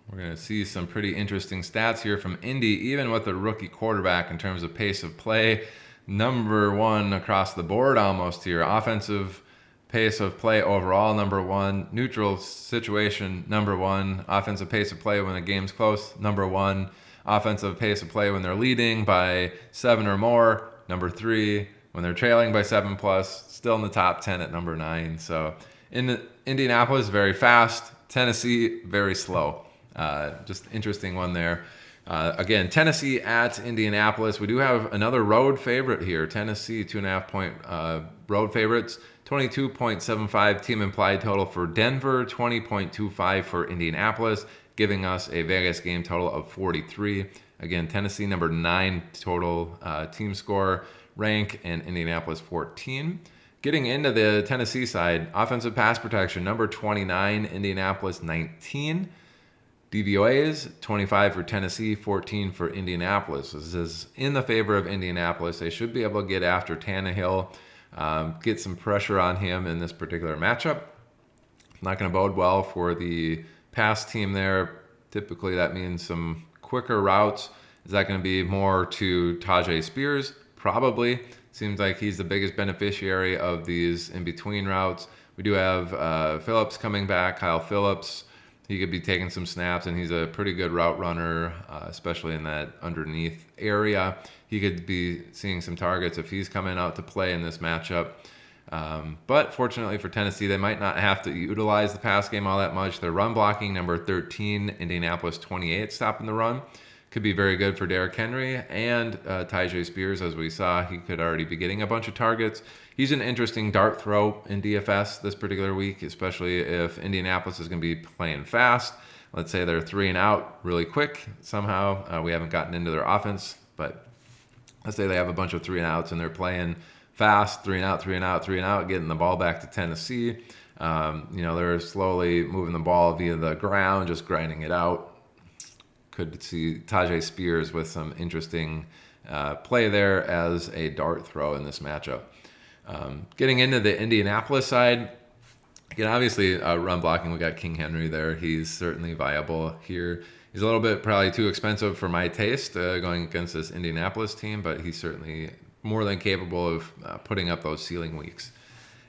We're going to see some pretty interesting stats here from Indy, even with the rookie quarterback in terms of pace of play. Number 1 across the board almost here. Offensive pace of play overall, number 1. Neutral situation, number 1. Offensive pace of play when the game's close, number 1. Offensive pace of play when they're leading by 7 or more, number 3. When they're trailing by 7+, still in the top 10 at number 9. So in Indianapolis, very fast. Tennessee, very slow. Just interesting one there. Again, Tennessee at Indianapolis. We do have another road favorite here. Tennessee, 2.5-point road favorites. 22.75 team implied total for Denver. 20.25 for Indianapolis, giving us a Vegas game total of 43. Again, Tennessee, number 9 total team score rank, and Indianapolis 14. Getting into the Tennessee side, offensive pass protection, number 29, Indianapolis 19. DVOAs, 25 for Tennessee, 14 for Indianapolis. This is in the favor of Indianapolis. They should be able to get after Tannehill, get some pressure on him in this particular matchup. Not going to bode well for the pass team there. Typically, that means some quicker routes. Is that going to be more to Tajay Spears? Probably. Seems like he's the biggest beneficiary of these in-between routes. We do have Phillips coming back, Kyle Phillips. He could be taking some snaps, and he's a pretty good route runner, especially in that underneath area. He could be seeing some targets if he's coming out to play in this matchup. But fortunately for Tennessee, they might not have to utilize the pass game all that much. Their run blocking, number 13, Indianapolis 28, stopping the run. Could be very good for Derrick Henry and Tajay Spears. As we saw, he could already be getting a bunch of targets. He's an interesting dart throw in DFS this particular week, especially if Indianapolis is going to be playing fast. Let's say they're 3 and out really quick somehow. We haven't gotten into their offense, but let's say they have a bunch of 3 and outs and they're playing fast, 3 and out, 3 and out, 3 and out, getting the ball back to Tennessee. They're slowly moving the ball via the ground, just grinding it out. Could see Tajay Spears with some interesting play there as a dart throw in this matchup. Getting into the Indianapolis side, again, obviously run blocking, we got King Henry there. He's certainly viable here. He's a little bit probably too expensive for my taste going against this Indianapolis team, but he's certainly more than capable of putting up those ceiling weeks.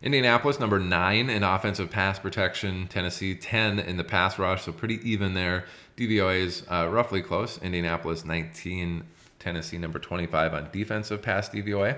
Indianapolis, number 9 in offensive pass protection. Tennessee, 10 in the pass rush, so pretty even there. DVOA is roughly close. Indianapolis, 19. Tennessee, number 25 on defensive pass DVOA.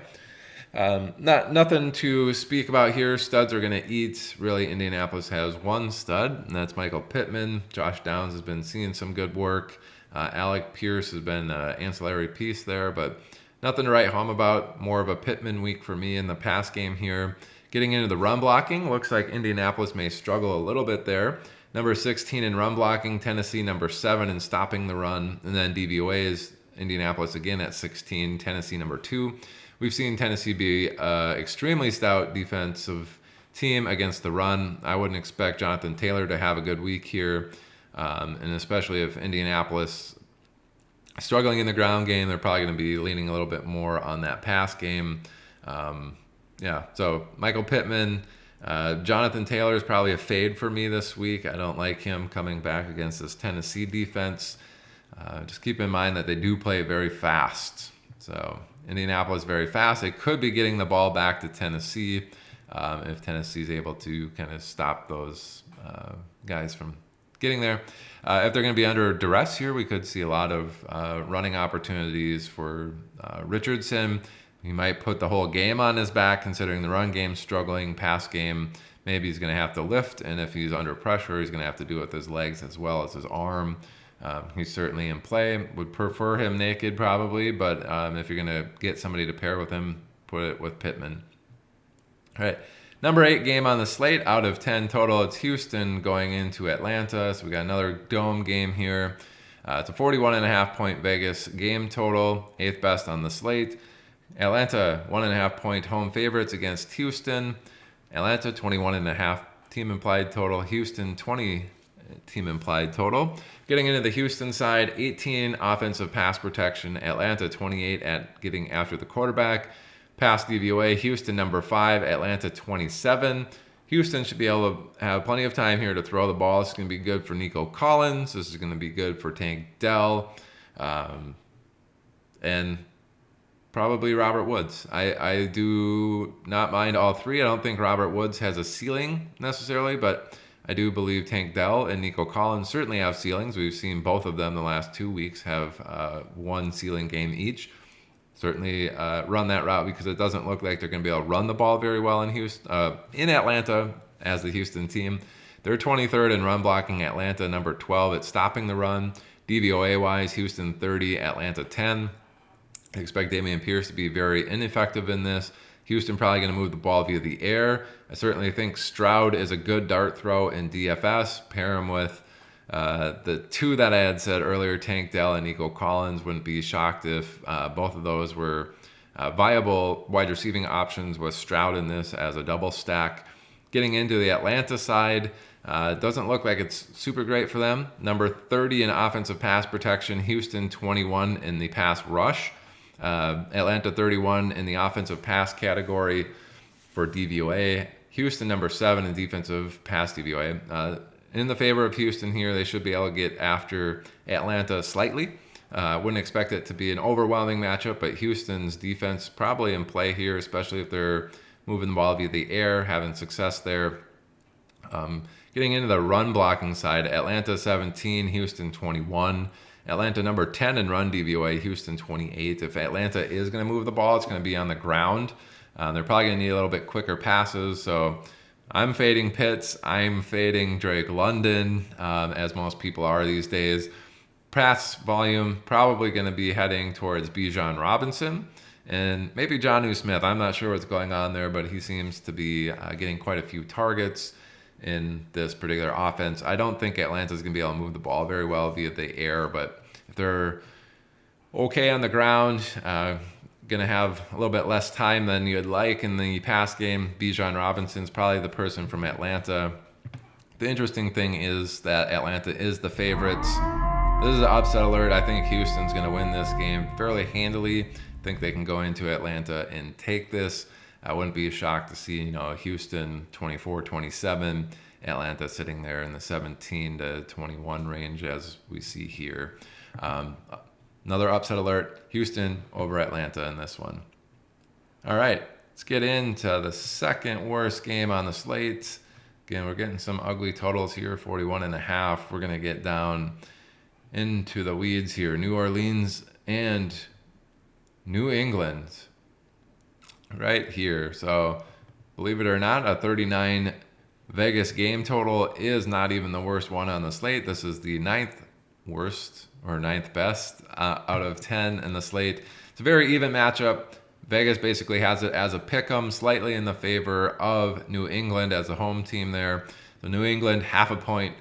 Nothing to speak about here. Studs are going to eat. Really, Indianapolis has one stud, and that's Michael Pittman. Josh Downs has been seeing some good work. Alec Pierce has been an ancillary piece there, but nothing to write home about. More of a Pittman week for me in the pass game here. Getting into the run blocking, looks like Indianapolis may struggle a little bit there. Number 16 in run blocking, Tennessee number 7 in stopping the run, and then DVOA is Indianapolis again at 16, Tennessee number 2. We've seen Tennessee be an extremely stout defensive team against the run. I wouldn't expect Jonathan Taylor to have a good week here, and especially if Indianapolis struggling in the ground game, they're probably going to be leaning a little bit more on that pass game. So Michael Pittman, Jonathan Taylor is probably a fade for me this week. I don't like him coming back against this Tennessee defense. Just keep in mind that they do play very fast. So Indianapolis very fast. They could be getting the ball back to Tennessee if Tennessee is able to kind of stop those guys from getting there. If they're going to be under duress here, we could see a lot of running opportunities for Richardson. He might put the whole game on his back, considering the run game struggling, pass game. Maybe he's going to have to lift, and if he's under pressure, he's going to have to do it with his legs as well as his arm. He's certainly in play. Would prefer him naked probably, but if you're going to get somebody to pair with him, put it with Pittman. All right, number 8 game on the slate out of 10 total. It's Houston going into Atlanta, so we got another dome game here. It's a 41.5 point Vegas game total, 8th best on the slate. Atlanta, 1.5-point home favorites against Houston. Atlanta, 21.5 team implied total. Houston, 20 team implied total. Getting into the Houston side, 18 offensive pass protection. Atlanta, 28 at getting after the quarterback. Pass DVOA, Houston, number 5. Atlanta, 27. Houston should be able to have plenty of time here to throw the ball. This is going to be good for Nico Collins. This is going to be good for Tank Dell. And probably Robert Woods. I do not mind all three. I don't think Robert Woods has a ceiling necessarily, but I do believe Tank Dell and Nico Collins certainly have ceilings. We've seen both of them the last 2 weeks have one ceiling game each. Certainly run that route because it doesn't look like they're going to be able to run the ball very well in Atlanta as the Houston team. They're 23rd in run blocking. Atlanta number 12 at stopping the run. DVOA wise, Houston 30, Atlanta 10. I expect Dameon Pierce to be very ineffective in this. Houston probably going to move the ball via the air. I certainly think Stroud is a good dart throw in DFS. Pair him with the two that I had said earlier, Tank Dell and Nico Collins. Wouldn't be shocked if both of those were viable wide receiving options with Stroud in this as a double stack. Getting into the Atlanta side, doesn't look like it's super great for them. Number 30 in offensive pass protection, Houston 21 in the pass rush. Atlanta 31 in the offensive pass category for DVOA. Houston number 7 in defensive pass DVOA. In the favor of Houston here, they should be able to get after Atlanta slightly. Wouldn't expect it to be an overwhelming matchup, but Houston's defense probably in play here, especially if they're moving the ball via the air, having success there. Getting into the run blocking side, Atlanta 17, Houston 21. Atlanta number 10 in run DVOA, Houston 28. If Atlanta is going to move the ball, it's going to be on the ground. They're probably going to need a little bit quicker passes. So I'm fading Pitts. I'm fading Drake London, as most people are these days. Pass volume probably going to be heading towards Bijan Robinson and maybe Jonnu Smith. I'm not sure what's going on there, but he seems to be getting quite a few targets in this particular offense. I don't think Atlanta's going to be able to move the ball very well via the air, but if they're okay on the ground, going to have a little bit less time than you'd like in the pass game. Bijan Robinson's probably the person from Atlanta. The interesting thing is that Atlanta is the favorites. This is an upset alert. I think Houston's going to win this game fairly handily. I think they can go into Atlanta and take this. I wouldn't be shocked to see, Houston 24-27, Atlanta sitting there in the 17 to 21 range as we see here. Another upset alert, Houston over Atlanta in this one. All right, let's get into the second worst game on the slate. Again, we're getting some ugly totals here, 41.5. We're going to get down into the weeds here. New Orleans and New England right here. So believe it or not, a 39 Vegas game total is not even the worst one on the slate. This is the 9th worst or 9th best out of 10 in the slate. It's a very even matchup. Vegas basically has it as a pick'em, slightly in the favor of New England as a home team there. So New England, 0.5 point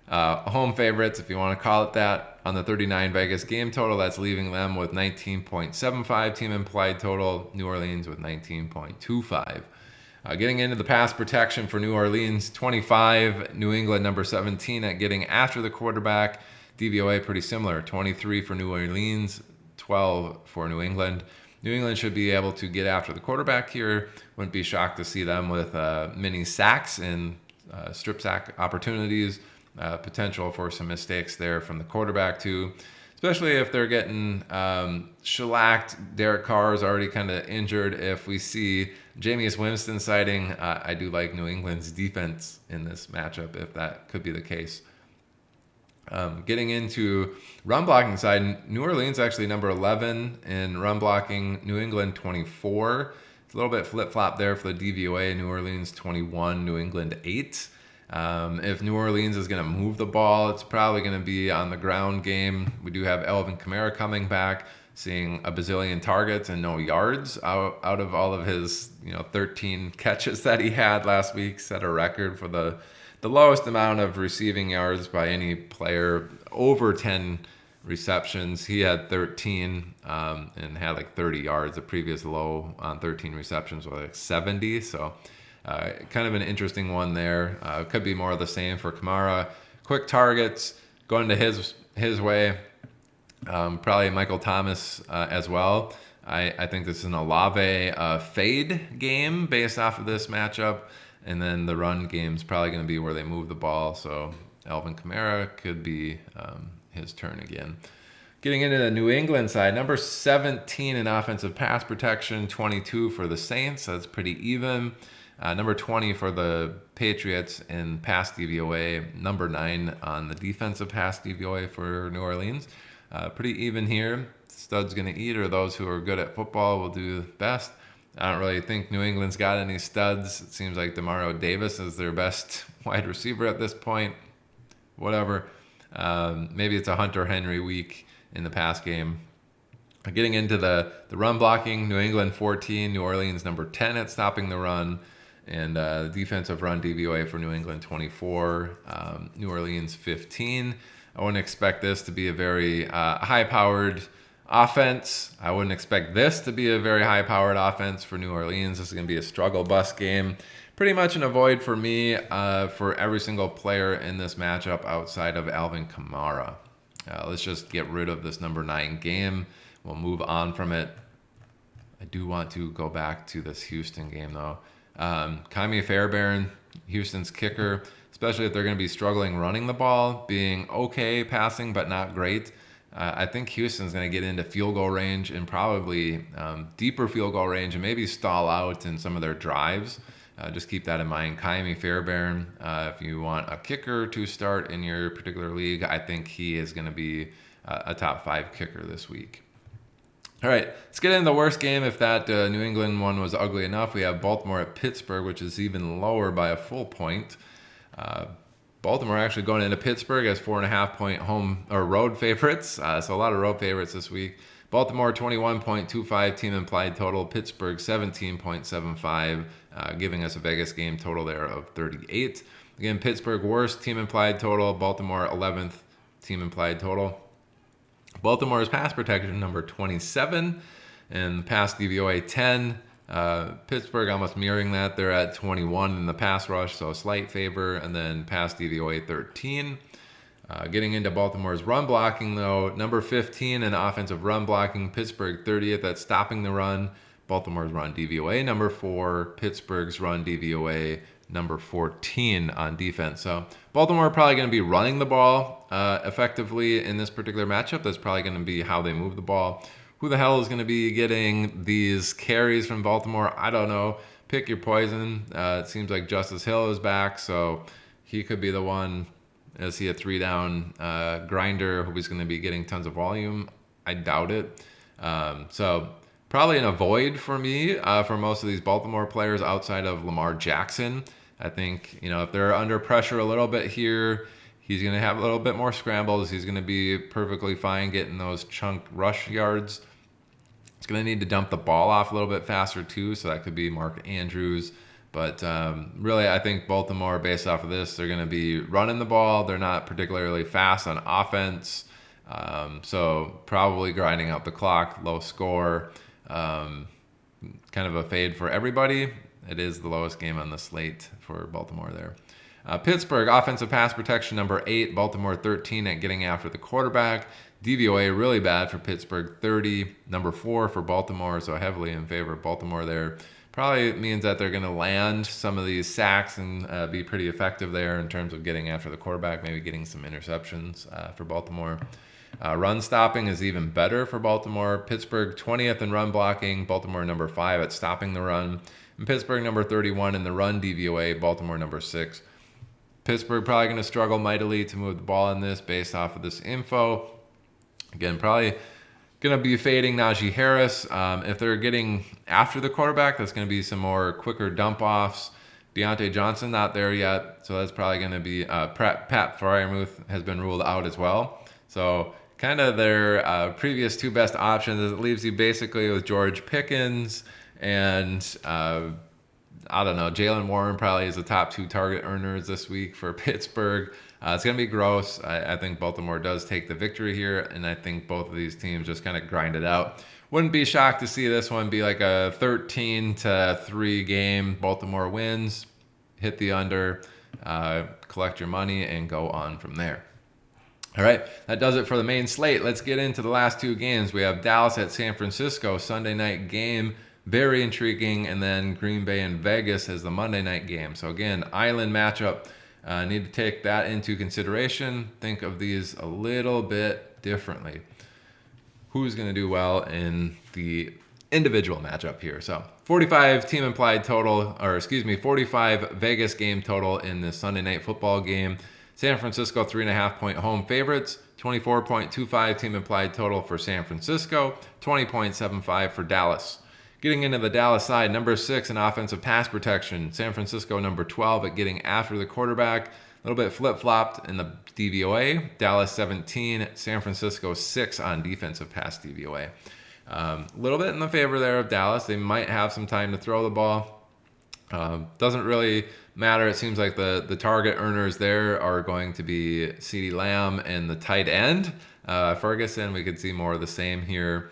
home favorites, if you want to call it that, on the 39 Vegas game total. That's leaving them with 19.75 team implied total. New Orleans with 19.25. Getting into the pass protection for New Orleans, 25. New England, number 17 at getting after the quarterback. DVOA pretty similar, 23 for New Orleans, 12 for New England. New England should be able to get after the quarterback here. Wouldn't be shocked to see them with mini sacks and strip sack opportunities. Potential for some mistakes there from the quarterback too, especially if they're getting shellacked. Derek Carr is already kind of injured. If we see Jameis Winston sighting, I do like New England's defense in this matchup if that could be the case. Getting into run blocking side, New Orleans actually number 11 in run blocking, New England 24. It's a little bit flip-flop there for the DVOA. New Orleans 21, New England 8. If New Orleans is going to move the ball, it's probably going to be on the ground game. We do have Alvin Kamara coming back, seeing a bazillion targets and no yards out of all of his 13 catches that he had last week. Set a record for the lowest amount of receiving yards by any player, over 10 receptions. He had 13 and had like 30 yards. The previous low on 13 receptions was like 70. So kind of an interesting one there. Could be more of the same for Kamara. Quick targets going to his way. Probably Michael Thomas as well. I think this is an Olave fade game based off of this matchup. And then the run game is probably going to be where they move the ball. So Alvin Kamara could be his turn again. Getting into the New England side, number 17 in offensive pass protection, 22 for the Saints. That's pretty even. Number 20 for the Patriots in pass DVOA. Number 9 on the defensive pass DVOA for New Orleans. Pretty even here. Studs going to eat, or those who are good at football will do best. I don't really think New England's got any studs. It seems like Demario Davis is their best wide receiver at this point. Whatever. Maybe it's a Hunter Henry week in the pass game. Getting into the run blocking, New England 14, New Orleans number 10 at stopping the run. And defensive run DVOA for New England 24, New Orleans 15. I wouldn't expect this to be a very high-powered offense. I wouldn't expect this to be a very high-powered offense for New Orleans. This is going to be a struggle bus game. Pretty much an avoid for me for every single player in this matchup outside of Alvin Kamara. Let's just get rid of this number 9 game. We'll move on from it. I do want to go back to this Houston game, though. Ka'imi Fairbairn, Houston's kicker, especially if they're going to be struggling running the ball, being okay passing, but not great. I think Houston's going to get into field goal range and probably deeper field goal range and maybe stall out in some of their drives. Just keep that in mind. Ka'imi Fairbairn, if you want a kicker to start in your particular league, I think he is going to be a top 5 kicker this week. All right, let's get into the worst game. If that New England one was ugly enough, we have Baltimore at Pittsburgh, which is even lower by a full point. Baltimore actually going into Pittsburgh as 4.5-point home or road favorites. So a lot of road favorites this week. Baltimore 21.25 team implied total. Pittsburgh 17.75, giving us a Vegas game total there of 38. Again, Pittsburgh worst team implied total. Baltimore 11th team implied total. Baltimore's pass protection number 27 and pass DVOA 10. Pittsburgh almost mirroring that. They're at 21 in the pass rush, so a slight favor, and then pass DVOA 13. Getting into Baltimore's run blocking, though, number 15 in offensive run blocking. Pittsburgh 30th at stopping the run. Baltimore's run DVOA number 4. Pittsburgh's run DVOA number 14 on defense. So Baltimore are probably going to be running the ball effectively in this particular matchup. That's probably going to be how they move the ball. Who the hell is going to be getting these carries from Baltimore? I don't know. Pick your poison. It seems like Justice Hill is back, so he could be the one. Is he a 3-down grinder who's going to be getting tons of volume? I doubt it. So probably an avoid for me for most of these Baltimore players outside of Lamar Jackson. I think, if they're under pressure a little bit here, he's going to have a little bit more scrambles. He's going to be perfectly fine getting those chunk rush yards. He's going to need to dump the ball off a little bit faster too, so that could be Mark Andrews. But really, I think Baltimore, based off of this, they're going to be running the ball. They're not particularly fast on offense, so probably grinding out the clock, low score. Kind of a fade for everybody. It is the lowest game on the slate for Baltimore there. Pittsburgh, offensive pass protection number 8, Baltimore 13 at getting after the quarterback. DVOA really bad for Pittsburgh, 30, number 4 for Baltimore, so heavily in favor of Baltimore there. Probably means that they're going to land some of these sacks and be pretty effective there in terms of getting after the quarterback, maybe getting some interceptions for Baltimore. Run stopping is even better for Baltimore. Pittsburgh 20th in run blocking, Baltimore number 5 at stopping the run. And Pittsburgh number 31 in the run DVOA, Baltimore number 6. Pittsburgh probably going to struggle mightily to move the ball in this based off of this info. Again, probably going to be fading Najee Harris. If they're getting after the quarterback, that's going to be some more quicker dump-offs. Deontay Johnson not there yet, so that's probably going to be Pat Freiermuth has been ruled out as well. So kind of their previous 2 best options. It leaves you basically with George Pickens and I don't know. Jalen Warren probably is the top 2 target earners this week for Pittsburgh. It's going to be gross. I think Baltimore does take the victory here, and I think both of these teams just kind of grind it out. Wouldn't be shocked to see this one be like a 13-3 game. Baltimore wins, hit the under, collect your money, and go on from there. All right, that does it for the main slate. Let's get into the last 2 games. We have Dallas at San Francisco, Sunday night game. Very intriguing. And then Green Bay and Vegas as the Monday night game. So again, island matchup. Need to take that into consideration. Think of these a little bit differently. Who's going to do well in the individual matchup here? So 45 team implied total, 45 Vegas game total in this Sunday night football game. San Francisco 3.5 point home favorites. 24.25 team implied total for San Francisco. 20.75 for Dallas. Getting into the Dallas side, number 6 in offensive pass protection. San Francisco, number 12 at getting after the quarterback. A little bit flip-flopped in the DVOA. Dallas 17, San Francisco 6 on defensive pass DVOA. A little bit in the favor there of Dallas. They might have some time to throw the ball. Doesn't really matter. It seems like the target earners there are going to be CeeDee Lamb and the tight end. Ferguson, we could see more of the same here.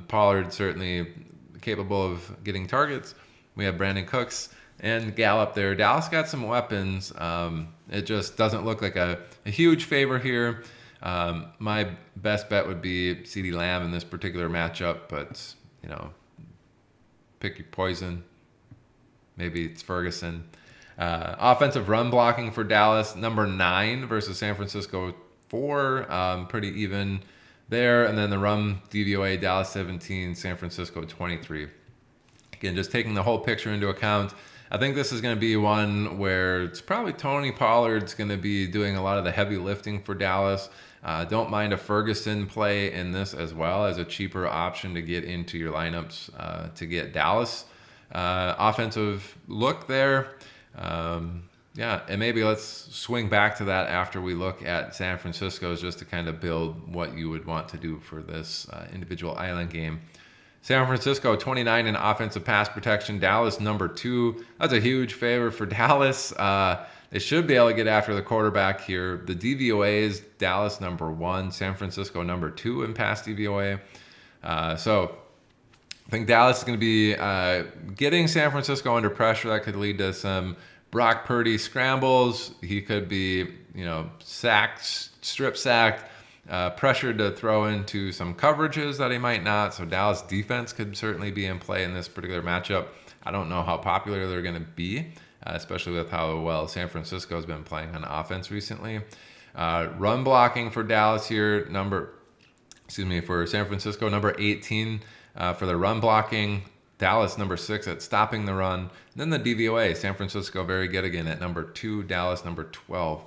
Pollard certainly capable of getting targets. We have Brandon Cooks and Gallup there. Dallas got some weapons. It just doesn't look like a huge favor here. My best bet would be CeeDee Lamb in this particular matchup, but pick your poison. Maybe it's Ferguson. Offensive run blocking for Dallas, number 9 versus San Francisco 4. Pretty even there. And then the run DVOA, Dallas 17, San Francisco 23. Again, just taking the whole picture into account, I think this is going to be one where it's probably Tony Pollard's going to be doing a lot of the heavy lifting for Dallas. Don't mind a Ferguson play in this as well as a cheaper option to get into your lineups to get Dallas. Offensive look there. And maybe let's swing back to that after we look at San Francisco's just to kind of build what you would want to do for this individual island game. San Francisco 29 in offensive pass protection. Dallas number 2. That's a huge favor for Dallas. They should be able to get after the quarterback here. The DVOA is Dallas number 1, San Francisco number 2 in pass DVOA. So I think Dallas is going to be getting San Francisco under pressure. That could lead to some Brock Purdy scrambles. He could be, sacked, strip sacked, pressured to throw into some coverages that he might not. So Dallas defense could certainly be in play in this particular matchup. I don't know how popular they're going to be, especially with how well San Francisco has been playing on offense recently. Run blocking for Dallas here, for San Francisco, number 18 for the run blocking. Dallas number 6 at stopping the run. And then the DVOA, San Francisco very good again at number 2, Dallas number 12.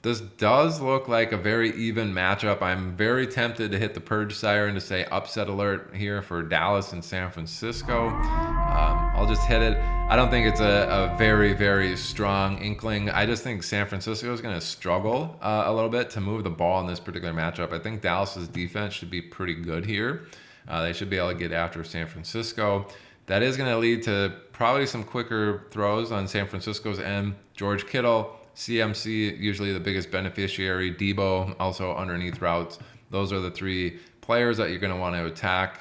This does look like a very even matchup. I'm very tempted to hit the purge siren to say upset alert here for Dallas and San Francisco. I'll just hit it. I don't think it's a very, very strong inkling. I just think San Francisco is going to struggle a little bit to move the ball in this particular matchup. I think Dallas's defense should be pretty good here. They should be able to get after San Francisco. That is going to lead to probably some quicker throws on San Francisco's end. George Kittle, CMC, usually the biggest beneficiary. Debo, also underneath routes. Those are the 3 players that you're going to want to attack.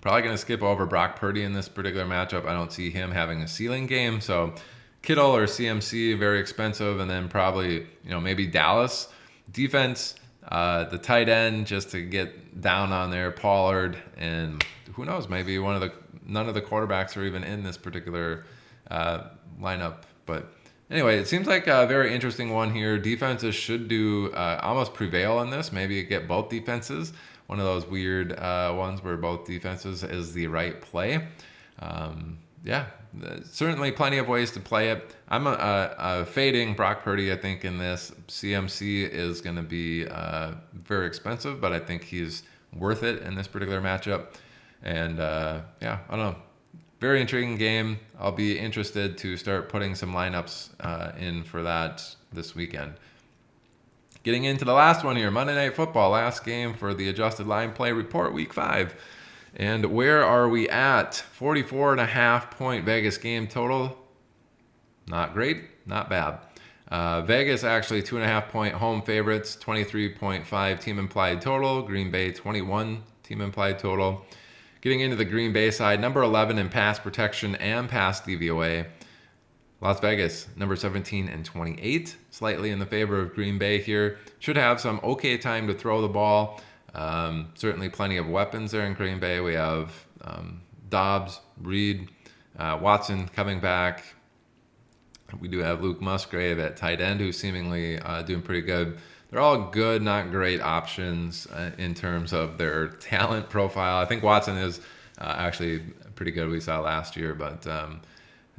Probably going to skip over Brock Purdy in this particular matchup. I don't see him having a ceiling game. So Kittle or CMC, very expensive. And then probably, maybe Dallas. Defense, the tight end, just to get down on there, Pollard, and who knows, maybe none of the quarterbacks are even in this particular lineup. But anyway, it seems like a very interesting one here. Defenses should do almost prevail in this. Maybe get both defenses. One of those weird ones where both defenses is the right play. Certainly plenty of ways to play it. I'm fading Brock Purdy, I think, in this. CMC is going to be very expensive, but I think he's worth it in this particular matchup. And I don't know. Very intriguing game. I'll be interested to start putting some lineups in for that this weekend. Getting into the last one here, Monday Night Football, last game for the Adjusted Line Play Report, Week 5. And where are we at? 44.5-point Vegas game total. Not great, not bad. Vegas actually 2.5-point home favorites, 23.5 team implied total. Green Bay 21 team implied total. Getting into the Green Bay side, number 11 in pass protection and pass DVOA. Las Vegas, number 17 and 28, slightly in the favor of Green Bay here. Should have some okay time to throw the ball. Certainly plenty of weapons there in Green Bay. We have Dobbs, Reed, Watson coming back. We do have Luke Musgrave at tight end, who's seemingly doing pretty good. They're all good, not great options in terms of their talent profile. I think Watson is actually pretty good. We saw last year, but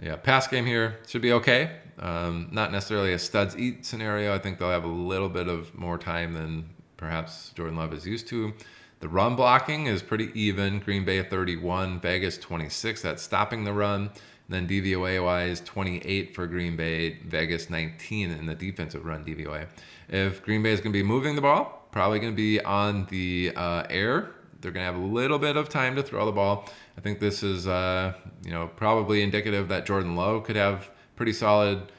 yeah, pass game here should be okay. Not necessarily a studs eat scenario. I think they'll have a little bit of more time than perhaps Jordan Love is used to. The run blocking is pretty even. Green Bay 31, Vegas 26. That's stopping the run. And then DVOA-wise, 28 for Green Bay, Vegas 19 in the defensive run DVOA. If Green Bay is going to be moving the ball, probably going to be on the air. They're going to have a little bit of time to throw the ball. I think this is, probably indicative that Jordan Love could have pretty solid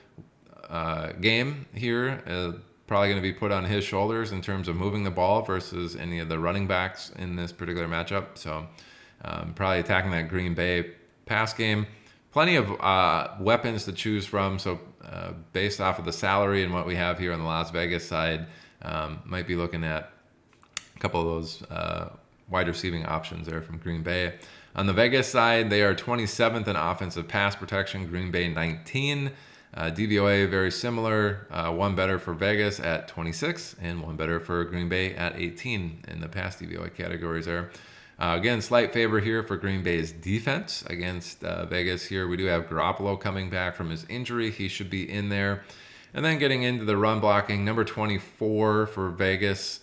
game here. Probably going to be put on his shoulders in terms of moving the ball versus any of the running backs in this particular matchup. So probably attacking that Green Bay pass game. Plenty of weapons to choose from. So based off of the salary and what we have here on the Las Vegas side, might be looking at a couple of those wide receiving options there from Green Bay. On the Vegas side, they are 27th in offensive pass protection, Green Bay 19. DVOA very similar, one better for Vegas at 26 and one better for Green Bay at 18 in the pass DVOA categories there. Again, slight favor here for Green Bay's defense against Vegas here. We do have Garoppolo coming back from his injury. He should be in there. And then getting into the run blocking, number 24 for Vegas,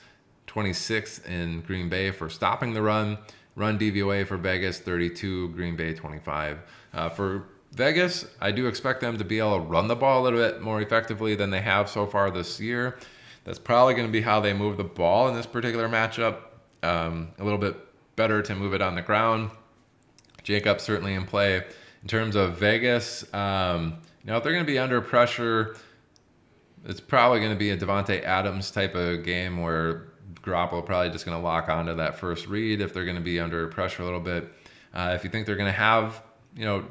26 in Green Bay for stopping the run. Run DVOA for Vegas, 32, Green Bay 25. For Vegas, I do expect them to be able to run the ball a little bit more effectively than they have so far this year. That's probably going to be how they move the ball in this particular matchup. A little bit better to move it on the ground. Jacobs certainly in play. In terms of Vegas, if they're going to be under pressure, it's probably going to be a Devontae Adams type of game where Garoppolo probably just going to lock onto that first read if they're going to be under pressure a little bit. If you think they're going to have,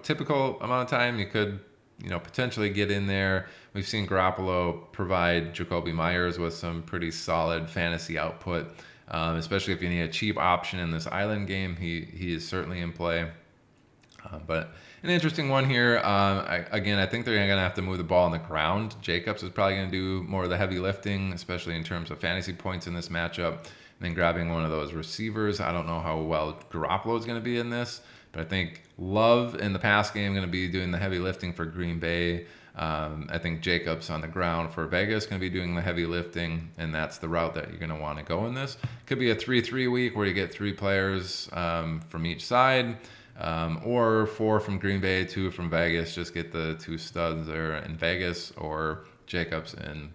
typical amount of time, you could, potentially get in there. We've seen Garoppolo provide Jacoby Myers with some pretty solid fantasy output. Especially if you need a cheap option in this island game, he is certainly in play. But an interesting one here. I think they're going to have to move the ball on the ground. Jacobs is probably going to do more of the heavy lifting, especially in terms of fantasy points in this matchup. And then grabbing one of those receivers. I don't know how well Garoppolo is going to be in this, but I think Love in the pass game going to be doing the heavy lifting for Green Bay. I think Jacobs on the ground for Vegas going to be doing the heavy lifting, and that's the route that you're going to want to go in this. Could be a 3-3 week where you get 3 players from each side, or 4 from Green Bay, 2 from Vegas. Just get the 2 studs there in Vegas, or Jacobs and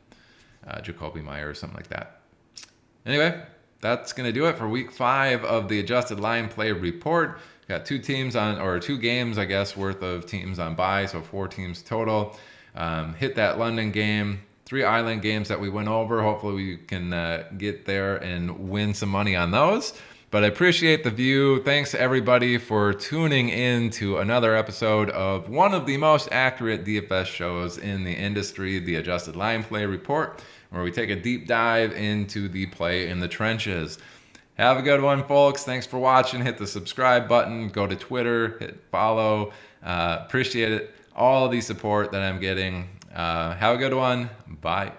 Jacoby Myers, something like that. Anyway, that's going to do it for week 5 of the adjusted line play report. Got 2 games, I guess, worth of teams on bye, so 4 teams total. Hit that London game, 3 island games that we went over. Hopefully we can get there and win some money on those. But I appreciate the view. Thanks to everybody for tuning in to another episode of one of the most accurate DFS shows in the industry, the Adjusted Line Play Report, where we take a deep dive into the play in the trenches. Have a good one, folks. Thanks for watching. Hit the subscribe button. Go to Twitter. Hit follow. Appreciate it. All the support that I'm getting. Have a good one. Bye.